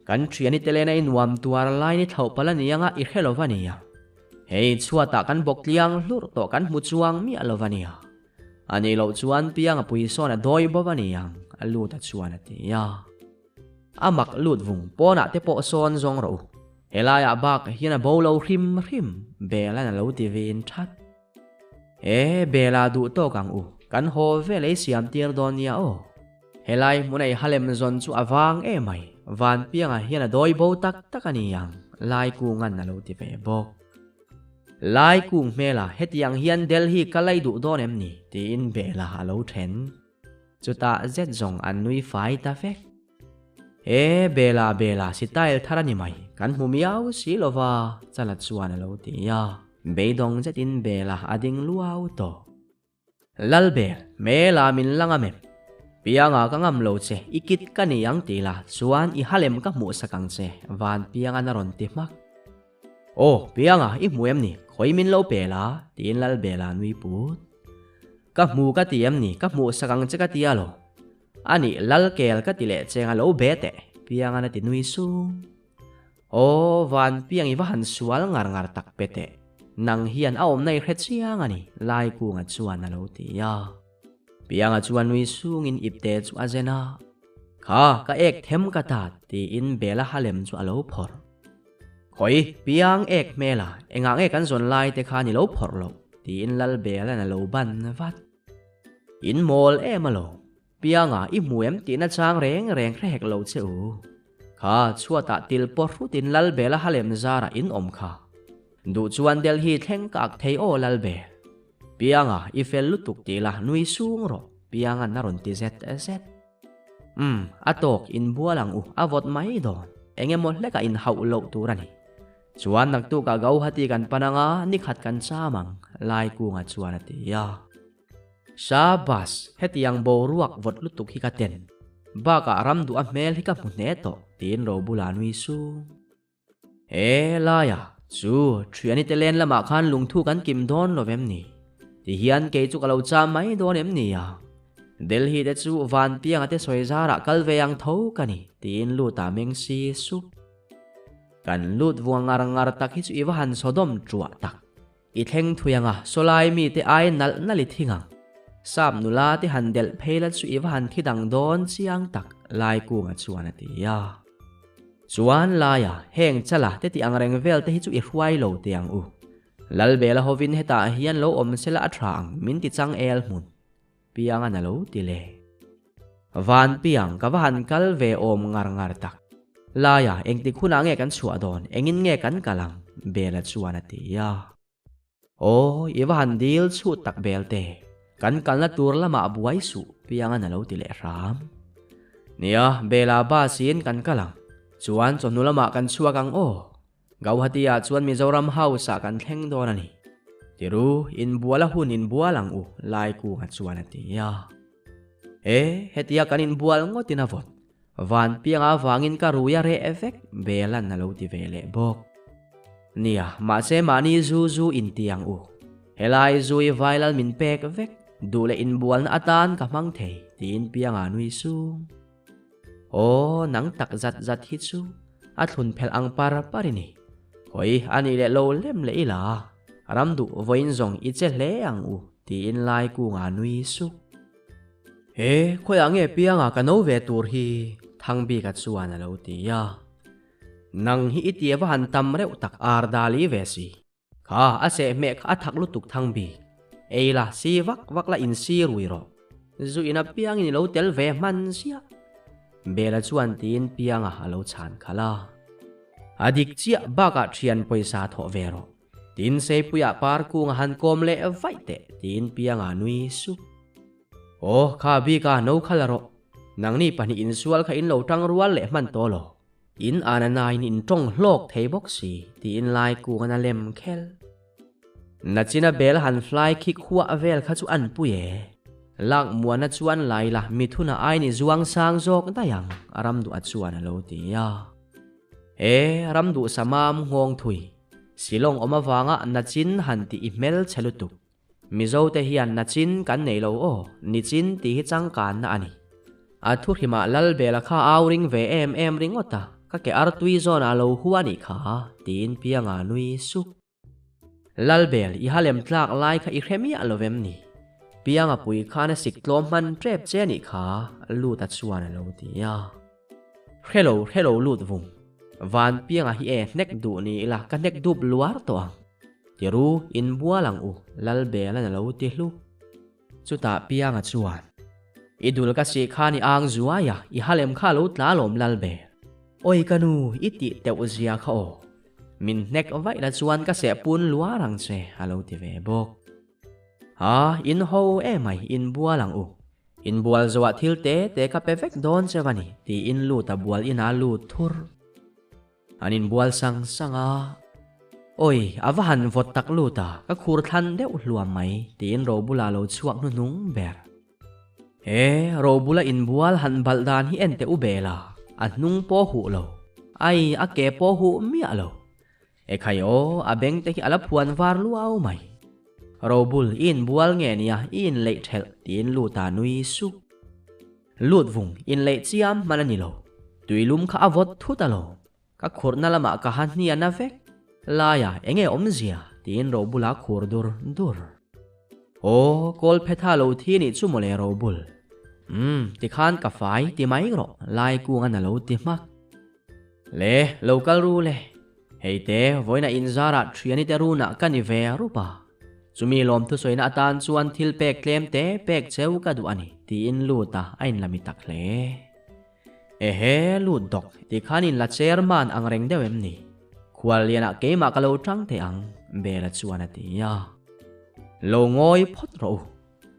kan thiani telena in nuam tuar lai ni thau palani anga I helovania hei chuata kan bok liang hlur to kan mu chuang mi alovania ani lo chuan piang pui sona doi bawaniang alu ta chuan atia amak lut vung pona te po son zong ro helaya bak hiana bolo hrim bela na lo ti vin that bela du to kang u kan ho vele siam tir donia o helai munai halem zon chu awang mai van pianga hiana doi bo tak aniang lai ku ngan na lo ti ve bok lai kung mela hetiang hian Delhi kalai du don em ni tin bela alo then chuta zet zong an nui fai ta vek bela style tharani mai kan humiao si lova chala chuan alo ti ya beidong zetin bela ading luau to lal bel mela min langa mem pianga kangam lo che ikit kaniyang tila chuan I halem ka mu sakang che van pianga na ron ti mak pianga I muem ni khoi min lo bela tin lal bela nui put ka mu ka tiam ni ka mu sakang che ka tialo ani lal kel ka tile chenga lo bete pianga na ti nui su van piang I van sual ngar tak pete nang hian aom nei khet chiang ani lai ku nga chuan alo ti ya pianga chuan nui sung in ipte chu azena kha ka ek them ka ta ti in bela halem chu alo phor khoi piang ek mela enga nge kan zon lai te kha ni lo phor lo tin lal bela na lo ban vat in mol malo pianga I muem tin na chang reng hrek lo cheu kha chuata til por tin lal bela halem zara in om kha du chuan Delhi thleng kak thei o lal be pianga I fel lutuk ti la nui sung ro pianga na ron ti zet atok in bualang avot mai don engemol leka in hau lo turani chuan nak tu ka gau hati kan pananga nikhat kan chamang lai ku nga chuan atia shabas hetiang bo ruak vot lutuk hi ka ten baka ram du a mel hi ka hune to tin ro bula nui su laya chu thiani telen lama khan lungthu kan kim don lovem ni ti hian ke chu kalo cha mai don em ni ya Delhi te chu van piang ate soizara kalveyang tho kani tin lu ta meng si su kan lut vuang ngar tak hi chu iwahan sodom chua tak I thleng thuyanga solai mi te ai nal nali thingang sam nula te handel phela chu iwahan thidang don chiang tak lai ku nga chuan atia chuan laya heng chala te ti angreng vel te hi chu I hruai lo tiang lal bela hovin heta hian lo om sela athang min ti chang el mun pianga na lo ti le van piang ka van kal ve om ngar tak laya engti khuna nge kan chua don engin nge kan kalang bela chuan atia iwahan dil chu tak belte kan kalna tur lama buai su pianga na lo ti le ram nia bela ba sin kan kalang chuan chonulama kan chuakang gau hatia chuan Mizoram house kan thleng don ani tiru in buala hun in bualang lai ku nga chuan atia Hetia kanin bual ngotin avot. Van pianga wangin karuya re efek belan na lo ti vele bok. Nia ma se mani zu intiang u. Helai zui vailal min pek vek. Dule in bual na atan kamang thei tin pianga nui su. Nang tak zat hit su. At hun pel ang parini. Hoi ani le lo lem le ila. Ramdu voin zong itse le ang u. Tin lai ku nga nui su. Khoi ang pianga kano ve tur hi. Thang bi kat suan alo tiya. Nang hi itia vahan tam reu tak ardali vesi. Ka ase me ka athak lutuk thang bi. La si vak la in si ruiro. Zu ina piang in lo tel ve man siya. Bela chuan tin pianga alo chan khala. Adik chia baka trian poisa tho vero. Tin se puya par ku nga han kom le vaite tin pianga nui su. Ka bi ka no khalaro. Nang ni pani in sual ka in lo tang rual le man tolo. In ananay in tong lok thei boksi ti in lai ku nga lem khel. Na china bel han fly kick huwa vel kha chu an puye. Lak muan na chuan lai la mithuna ai ni zuang sang jok dayang aram du at chuan alo ti ya. Ram du samam ngong thui. Silong omawanga na chin han ti email chalutuk. Mizo te hian na chin kan nei lo ni chin ti hi chang kan na ani. Athur hima lal bela kha awring ve em ringota ka ke artui zon alo huani kha tin pianga nui su. Lal bel I halem tlak lai kha I hremi alovem ni. Pianga pui kha na siklom man trep che ni kha lu ta chuan alo ti ya. Hello lut vung. Van pianga hi nek du ni la ka nek dup luar to ang. Tiru in bualang u lal bela na lo ti lu. Chuta pianga chuan. Idul kasi khani ang zuaya I halem kha lo tla lom lal bel. Oi kanu iti te uzia kha o. Min nek vai la chuan ka se pun luarang che alo ti ve bok. In ho mai in bualang u. In bual zawa thil te ka pevek don che vani ti in lu ta bual ina lu thur. Anin bual sanga. Oi avahan vot tak lu ta ka khur than deuh hluam mai ti in ro bula lo chuak nu nung ber. Ro bula in bual han baldan hi ente u bela. At nung po hu lo. Ai ake po hu mi alo. Kayo abeng te hi alapuan var luaw mai. Robul in bual nge niya in late hel tin luta nui su. Lut vung in late siam mananilo. Tuilum ka avot thutalo. Ka khur na lama ka han niya na vek. Laya enge omzia tin robula khur dur. Kol pethalo thini chumole robul. Tikhan ka fai ti mai ro lai ku nga na lo ti mak. Le local rule. Hei te voina in zara triani te runa kani ve rupa. Sumi lom tu soina atan chuan thil pek klem te pek cheu ka du ani ti in luta ain lamitak le. Lut dok ti khanin la chairman ang reng dewem ni. Khwal yana keima ka lo tang te ang bela chuan ati ya. Lo ngoi phot ro.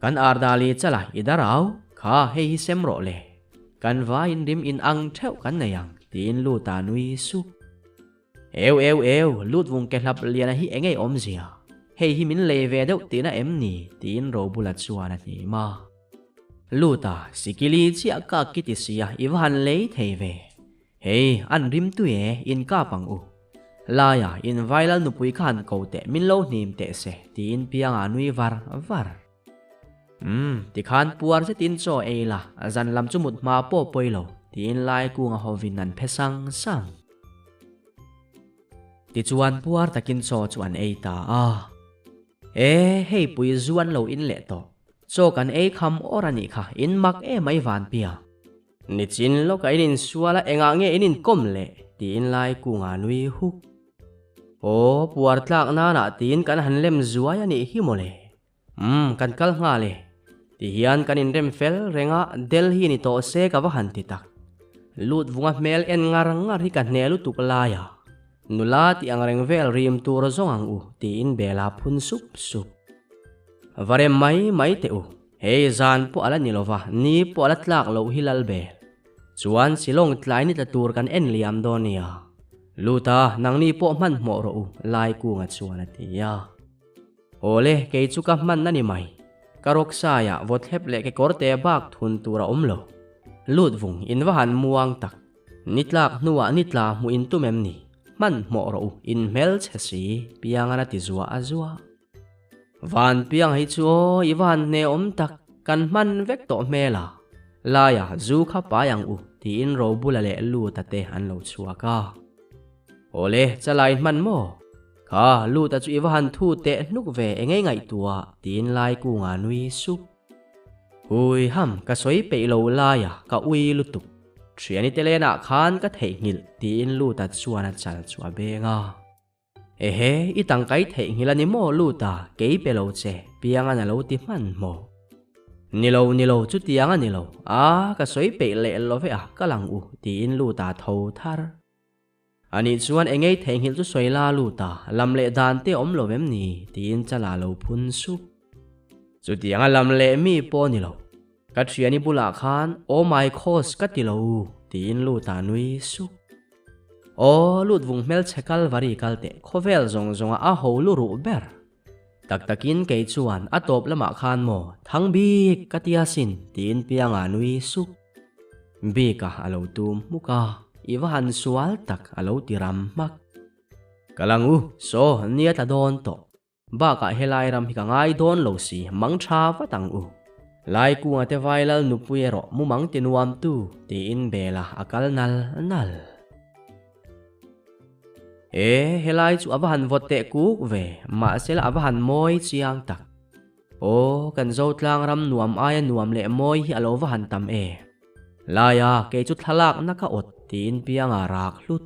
Kan ardali chala idaraw kha hei sem ro le. Kan va in dim in ang theu kan nayang ti in luta nui su. Lut vung ke hlap liana hi engei omzia. Hei hi min leve deuh tina em ni tin ro bulat chuan ati ma. Luta sikili chia ka kitisia iwan lei thei ve. Hei an rim tu in ka pang u. Laya in vailal nupui khan ko te min lo nim te se tin pianga nui var. Ti khan puar se tin cho la zan lam chumut ma po poilo tin lai ku nga hovin nan phesang sang. Ti chuan puar takin cho chuan ta hei pui zuan lo in le to. So kan kham orani kha in mak mai van pia. Ni chin lo ka inin suala enga nge inin kom le ti in lai ku nga nui huk. Puar tlak na tin kan han lem zuaya ni hi mole. Kan kal nga le. Ti hian kan in rem fel renga Delhi ni to se ka va han ti tak. Lut vunga mel en ngar hi kan nelu tuklaya. Nula ti ang reng vel rim tur zong ang u ti in bela phun sup. Vare mai te u. Hei zan po ala nilova ni po ala tlak lo hilal bel. Chuan silong tlai ni tatur kan en liam donia. Luta nang ni po man mo ro u lai ku nga chuan ati ya. Ole kei chuka man na ni mai. karok saya vot hep le ke korte bak thun tura omlo lut vung in vahan muang tak nitlak nuwa nitla mu in tumem ni man mo ro in mel chesi piangana ti zuwa azwa van piang hi chu i van ne om tak kan man vek to mela laya zu kha pa yang u ti in ro bulale lu ta te han lo chua ka ole chalai man mo ka lu ta chu i van thu te nuk ve engai ngai tua tin lai ku nga nui sup hui ham ka soi pe lo laya ka ui lu tu triani telena khan ka thei ngil tin lu ta chuana chal chua be nga ehe itang kai thei ngilani mo lu ta ke pe lo che pianga na lo ti man mo nilo chu tianga nilo ka soi pe le lo ve ka lang u tin lu ta tho thar ani chuan engei thei ngil chu soi la lu ta lam le dan te om lo vem ni tin chala lo phun sup chu tianga lam le mi po nilo ka triani bula khan o my cause ka ti lo tin lu ta nui sup o lut vung mel chekal vari kalte khovel zong zonga a ho lu ru ber tak takin ke chuan atop lama khan mo thang bi katia sin tin pianga nui sup bi ka alo tum muka iwahan sual tak alo tiram mak kalangu so nia ta don to ba ka helai ram hi ka ngai don lo si mang tha watang u lai ku ate vailal nu puero mu mang tinuam tu ti in bela akal nal helai chu awahan vote ku ve ma sela awahan moi chiang tak o kan zo tlang ram nuam aya nuam le moi hi alo wahan tam laya ke chu thalak naka ot tin pianga rak lut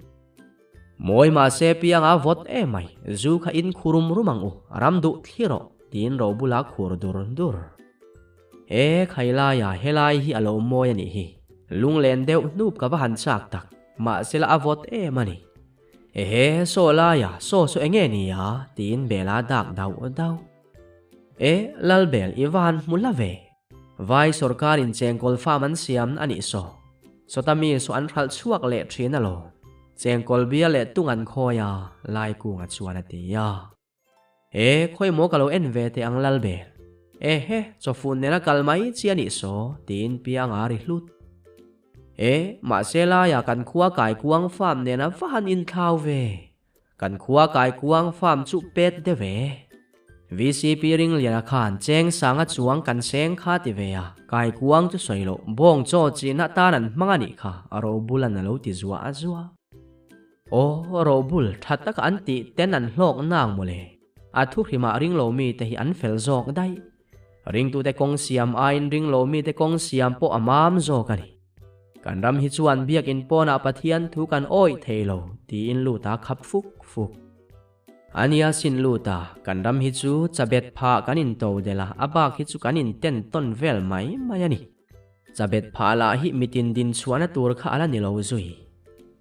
moi ma se pianga vot mai zu kha in khurum rumang u ram du thiro tin ro bula khur dur khailaya helai hi alo moi ani hi lunglen deu nup ka wahan chak tak ma sela avot mani so laya so enge ni ya tin bela dak dau lalbel iwan mulave vai sorkarin chengkol faman siam ani so tami so an khal chuak le thina lo chengkol bia le tungan khoya lai ku nga chuan ati ya khoi mo kalo en ve te ang lalbel cho fun nena kalmai chiani so tin pianga ri hlut ma sela ya kan khuwa kai kuang fam nena van in thau ve kan khuwa kai kuang fam chu pet de ve VCP ring liana khan cheng sanga chuang kan seng kha ti ve ya kai kuang chu soilo bong cho chi na tanan mangani kha aro bulan lo ti zuwa azwa ro bul thatta ka anti tenan hlok nang mole athu hima ring lo mi te hi an fel jok dai ring tu te kong siam ain ring lo mi te kong siam po amam zo kani kan ram hi chuan biak in po na pathian thu kan oi theilo ti in lu ta khap fuk ania sin lu ta kan ram hi chu chabet pha kanin to dela abak hi chu kanin ten ton vel mai ani chabet pha la hi mitin din chuana tur kha ala ni lo zui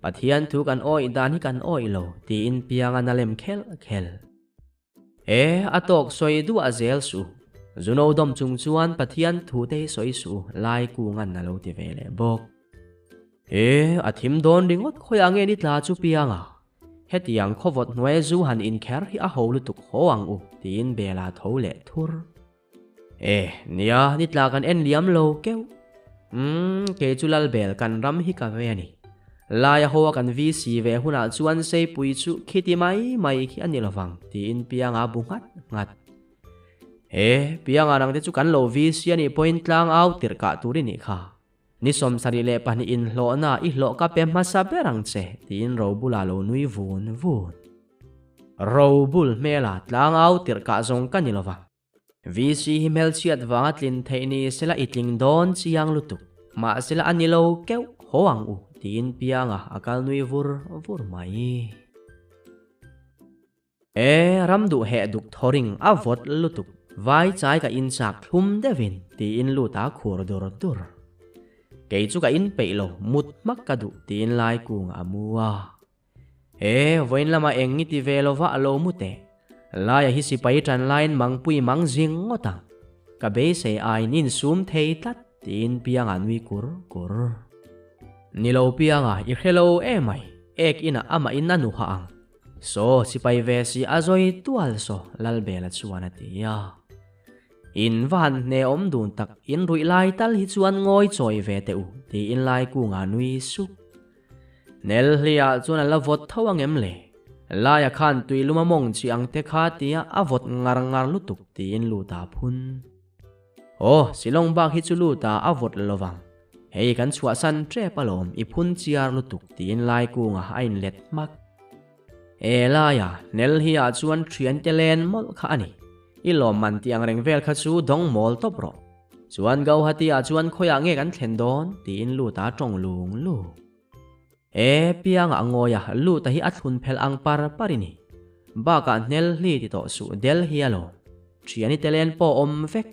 pathian thu kan oi dan hi kan oi lo ti in pianga na lem khel atok soi du azel su zuno dom chung chuan pathian thu te soi su lai ku ngan na lo ti vele bok athim don ringot khoya nge ni tla chu pianga hetiang khovot noe zu han in kher hi a holu tuk hoang u tin bela thole thur nia ni tla kan en liam lo keu ke chulal bel kan ram hi ka ve ani laya ho kan VC ve huna chuan sei pui chu khiti mai khi ani lawang tin pianga bungat ngat pianga nang te chu kan lo VC ani point tlang out tir ka turin ni kha ni som sari le pani in hlo na i hlo ka pe ma sa berang che tin ro bula lo nui vun ro bul mela tlang out tir ka zong kan ni lawang VC himel chiat wanga tlin theini sela itling don chiang lutuk ma sela ani lo keu hoang u tin pianga akal nui vur mai ram du he duk thoring avot lutuk vai chai ka in chak thum devin ti in lu ta khur dur ke chu ka in peilo mut mak ka du tin lai kung amua voin lama engi ti velova alo mute laya hi si pai tran line mangpui mangjing ngotang ka be se ai nin sum thei tat tin pianga nui kur nilo pianga i hello mai ek ina ama inna nu haang so si pai ve si azoi tual so lalbela chuana ti ya in van ne om dun tak in rui lai tal hi chuan ngoi choi ve te u ti in lai ku nga nui su nel hlia chuan la vot thawang em le laya khan tui luma mong chi ang te kha tia avot ngar lutuk ti in lu ta phun silong bak hi chu lu ta avot lowang hei kan chua san tre palom I phun chiar lutuk ti in lai ku nga ain let mak laya nel hi a chuan thian te len mol kha ani ilom man tiang reng vel kha chu dong mol top ro chuan gau hati a chuan khoya nge kan thlen don ti in lu ta tong lung lu piang angoya lu ta hi athun phel ang par parini ba ka nel hli ti to su del hi alo thiani telen po om vek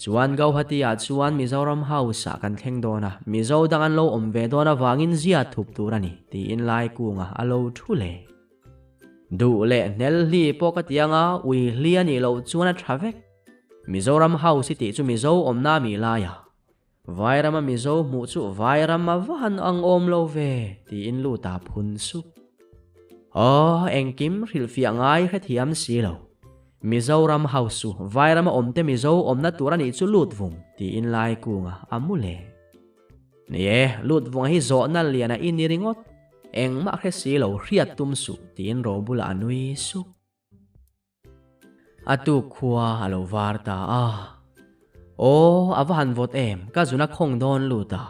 chuan gau hati a chuan Mizoram house a kan thleng dona mizo dangan lo om ve dona wangin zia thup turani ti in lai ku nga alo thule du le nel hli po ka tianga ui hliani lo chuan a thavek Mizoram house ti chu mizo om na mi laya vairama mizo mu chu vairama van ang om lo ve ti in lu ta phun su engkim ril fia ngai kha thiam si lo Mizoram house su vairama om te mizo om na turani chu lut vung ti in lai ku nga amule nie lut vung hi zo na liana in ringot eng ma khe si lo riat tum su ti in ro bula anui su atu khua alo varta avahan vot em ka zuna khong don luta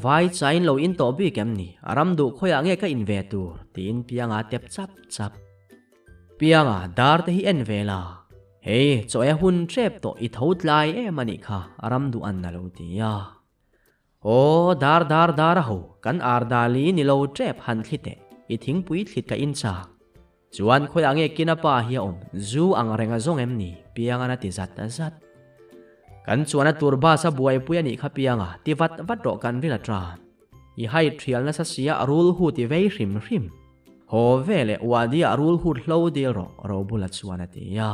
vai chain lo in to bi kem ni aram du khoya nge ka in ve tur tin pianga tep chap chap pianga dar te hi en vela cho hun trep to I thot lai mani kha aram du an na lo ti ya dar ho kan ar dali ni lo trep han thite I thing pui thlit ka in cha chuan khoya nge kinapa hi om zu ang renga zong em ni pianga na ti zat kan chuan a turba sa buai puyani kha pianga ti vat ro kan rila tra I hai thial na sa sia arul hu ti vei hrim ho vele wadi arul hu hlo dil ro bula chuan ati ya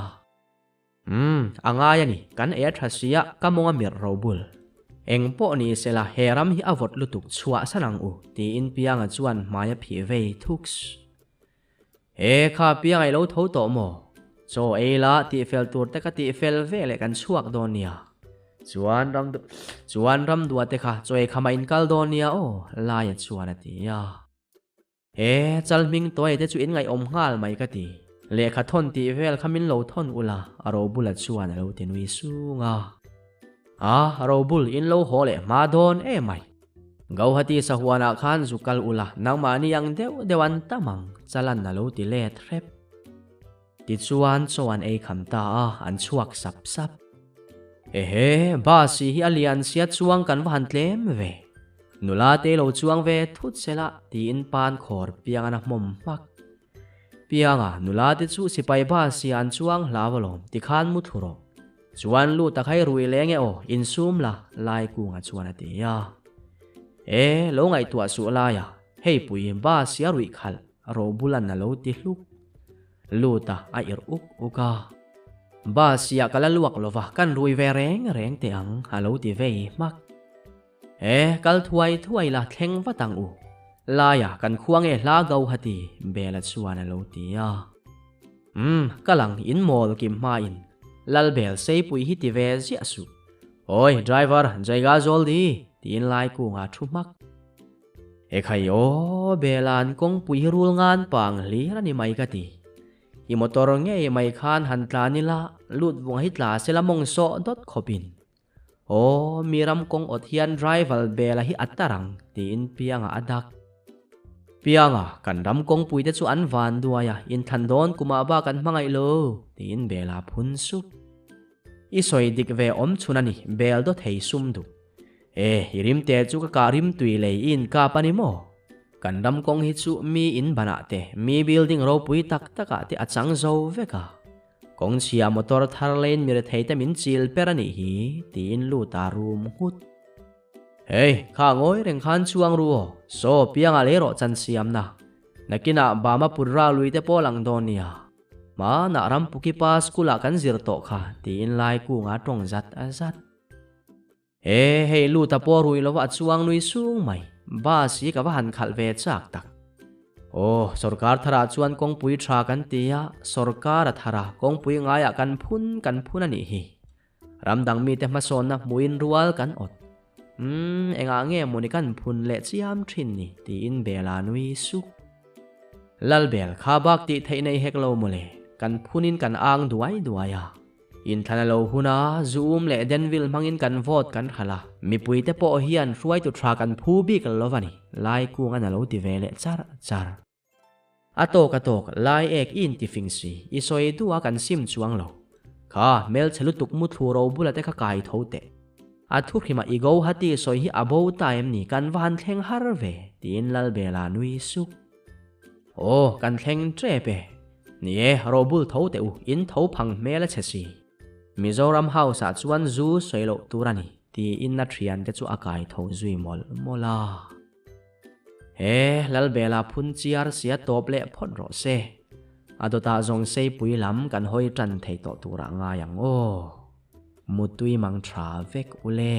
anga yani kan tha sia kamonga mir ro bul eng po ni sela heram hi avot lutuk chua sanang u ti in pianga chuan maya phi vei thuks kha pianga lo tho to mo so la ti fel tur te ka ti fel vele kan chuak donia chuan ram duwa te kha choi khama in kal donia laya chuan ati ya chalming toy te chu in ngai om ngal mai ka ti le kha thon ti vel khamin lo thon ula aro bulat chuan lo tinui sunga aro bul in lo hole ma don mai gau hati sa huana khan zukal ula nangmani yang dewan tamang chalan na lo ti le threp ti chuan chuan khamta an chuak sap ba si hi alian sia chuang kan van tlem ve nula te lo chuang ve thut sela ti in pan khor pianga na mom mak pianga nula te chu sipai ba si an chuang lawalom ti khan mu thuro chuan lu takhai rui lenge in sum la lai ku nga chuan ati ya lo ngai tua su la ya hei pui ba sia rui khal ro bulan na lo ti hluk lu ta a ir uka ba sia kala luak lova kan rui ve reng te ang halo ti vei mak kal thuai la thleng watang u laya kan khuang la gau hati bela chuan lo ti ya kalang in mol kim ma in lal bel sei pui hi ti ve zia su oi driver jaiga joldi tin lai ku nga thumak khai belan kong pui rul ngan pang li rani mai ka ti I motor nge mai khan hantla nila lut wong hitla selamong so dot khopin miram kong othian driver bela hi atarang tin pianga adak pianga kan ram kong pui te chu an van duaya in thandon kuma ba kan mangai lo tin bela phun su I soi dik ve om chunani bel do thei sum du hirim te chu ka rim tui le in ka pani mo kan ram kong hi chu mi in bana te mi building ro pui tak taka te achang zo veka kong chia motor thar lane mi re thei te min chil perani hi tin lu ta room hut kha ngoi reng khan chuang ruo so pianga le ro chan siam na nakina bama purra lui te polang donia ma na ram puki pa skula kan zir to kha tin lai ku nga tong zat azat lu ta po rui lo wa chuang nui sung mai ba si ka han khal ve chak tak sarkar thara chuan kong pui tha kan tia sarkar thara kong pui ngaya kan phun ani hi ramdang mi te mason na muin rual kan ot enga nge moni kan phun le chiam thin ni ti in bela nui su lalbel khabak ti theinei heklo mole kan phunin kan ang duaya in thanalo huna zoom le denville mangin kan vote kan khala mi puite po hian ruai tu thra kan phu bi kal lovani lai ku nga nalo ti vele char atok lai ek in ti fingsi isoi duwa kan sim chuang lo kha mel chelutuk mu thuro bulate kha kai thote athu khima igo hati soi hi abo time ni kan van thleng har ve tin lalbela nui su o kan thleng trepe ni e robul thote u in tho phang mela chesi Mizoram House at chuan zu soilo turani ti in na thian te chu akai tho zui mola he lalbela phun chiar sia top le phot ro se adota zong sei pui lam kan hoi tran thei to tura nga yang o mutui mang tra vek ule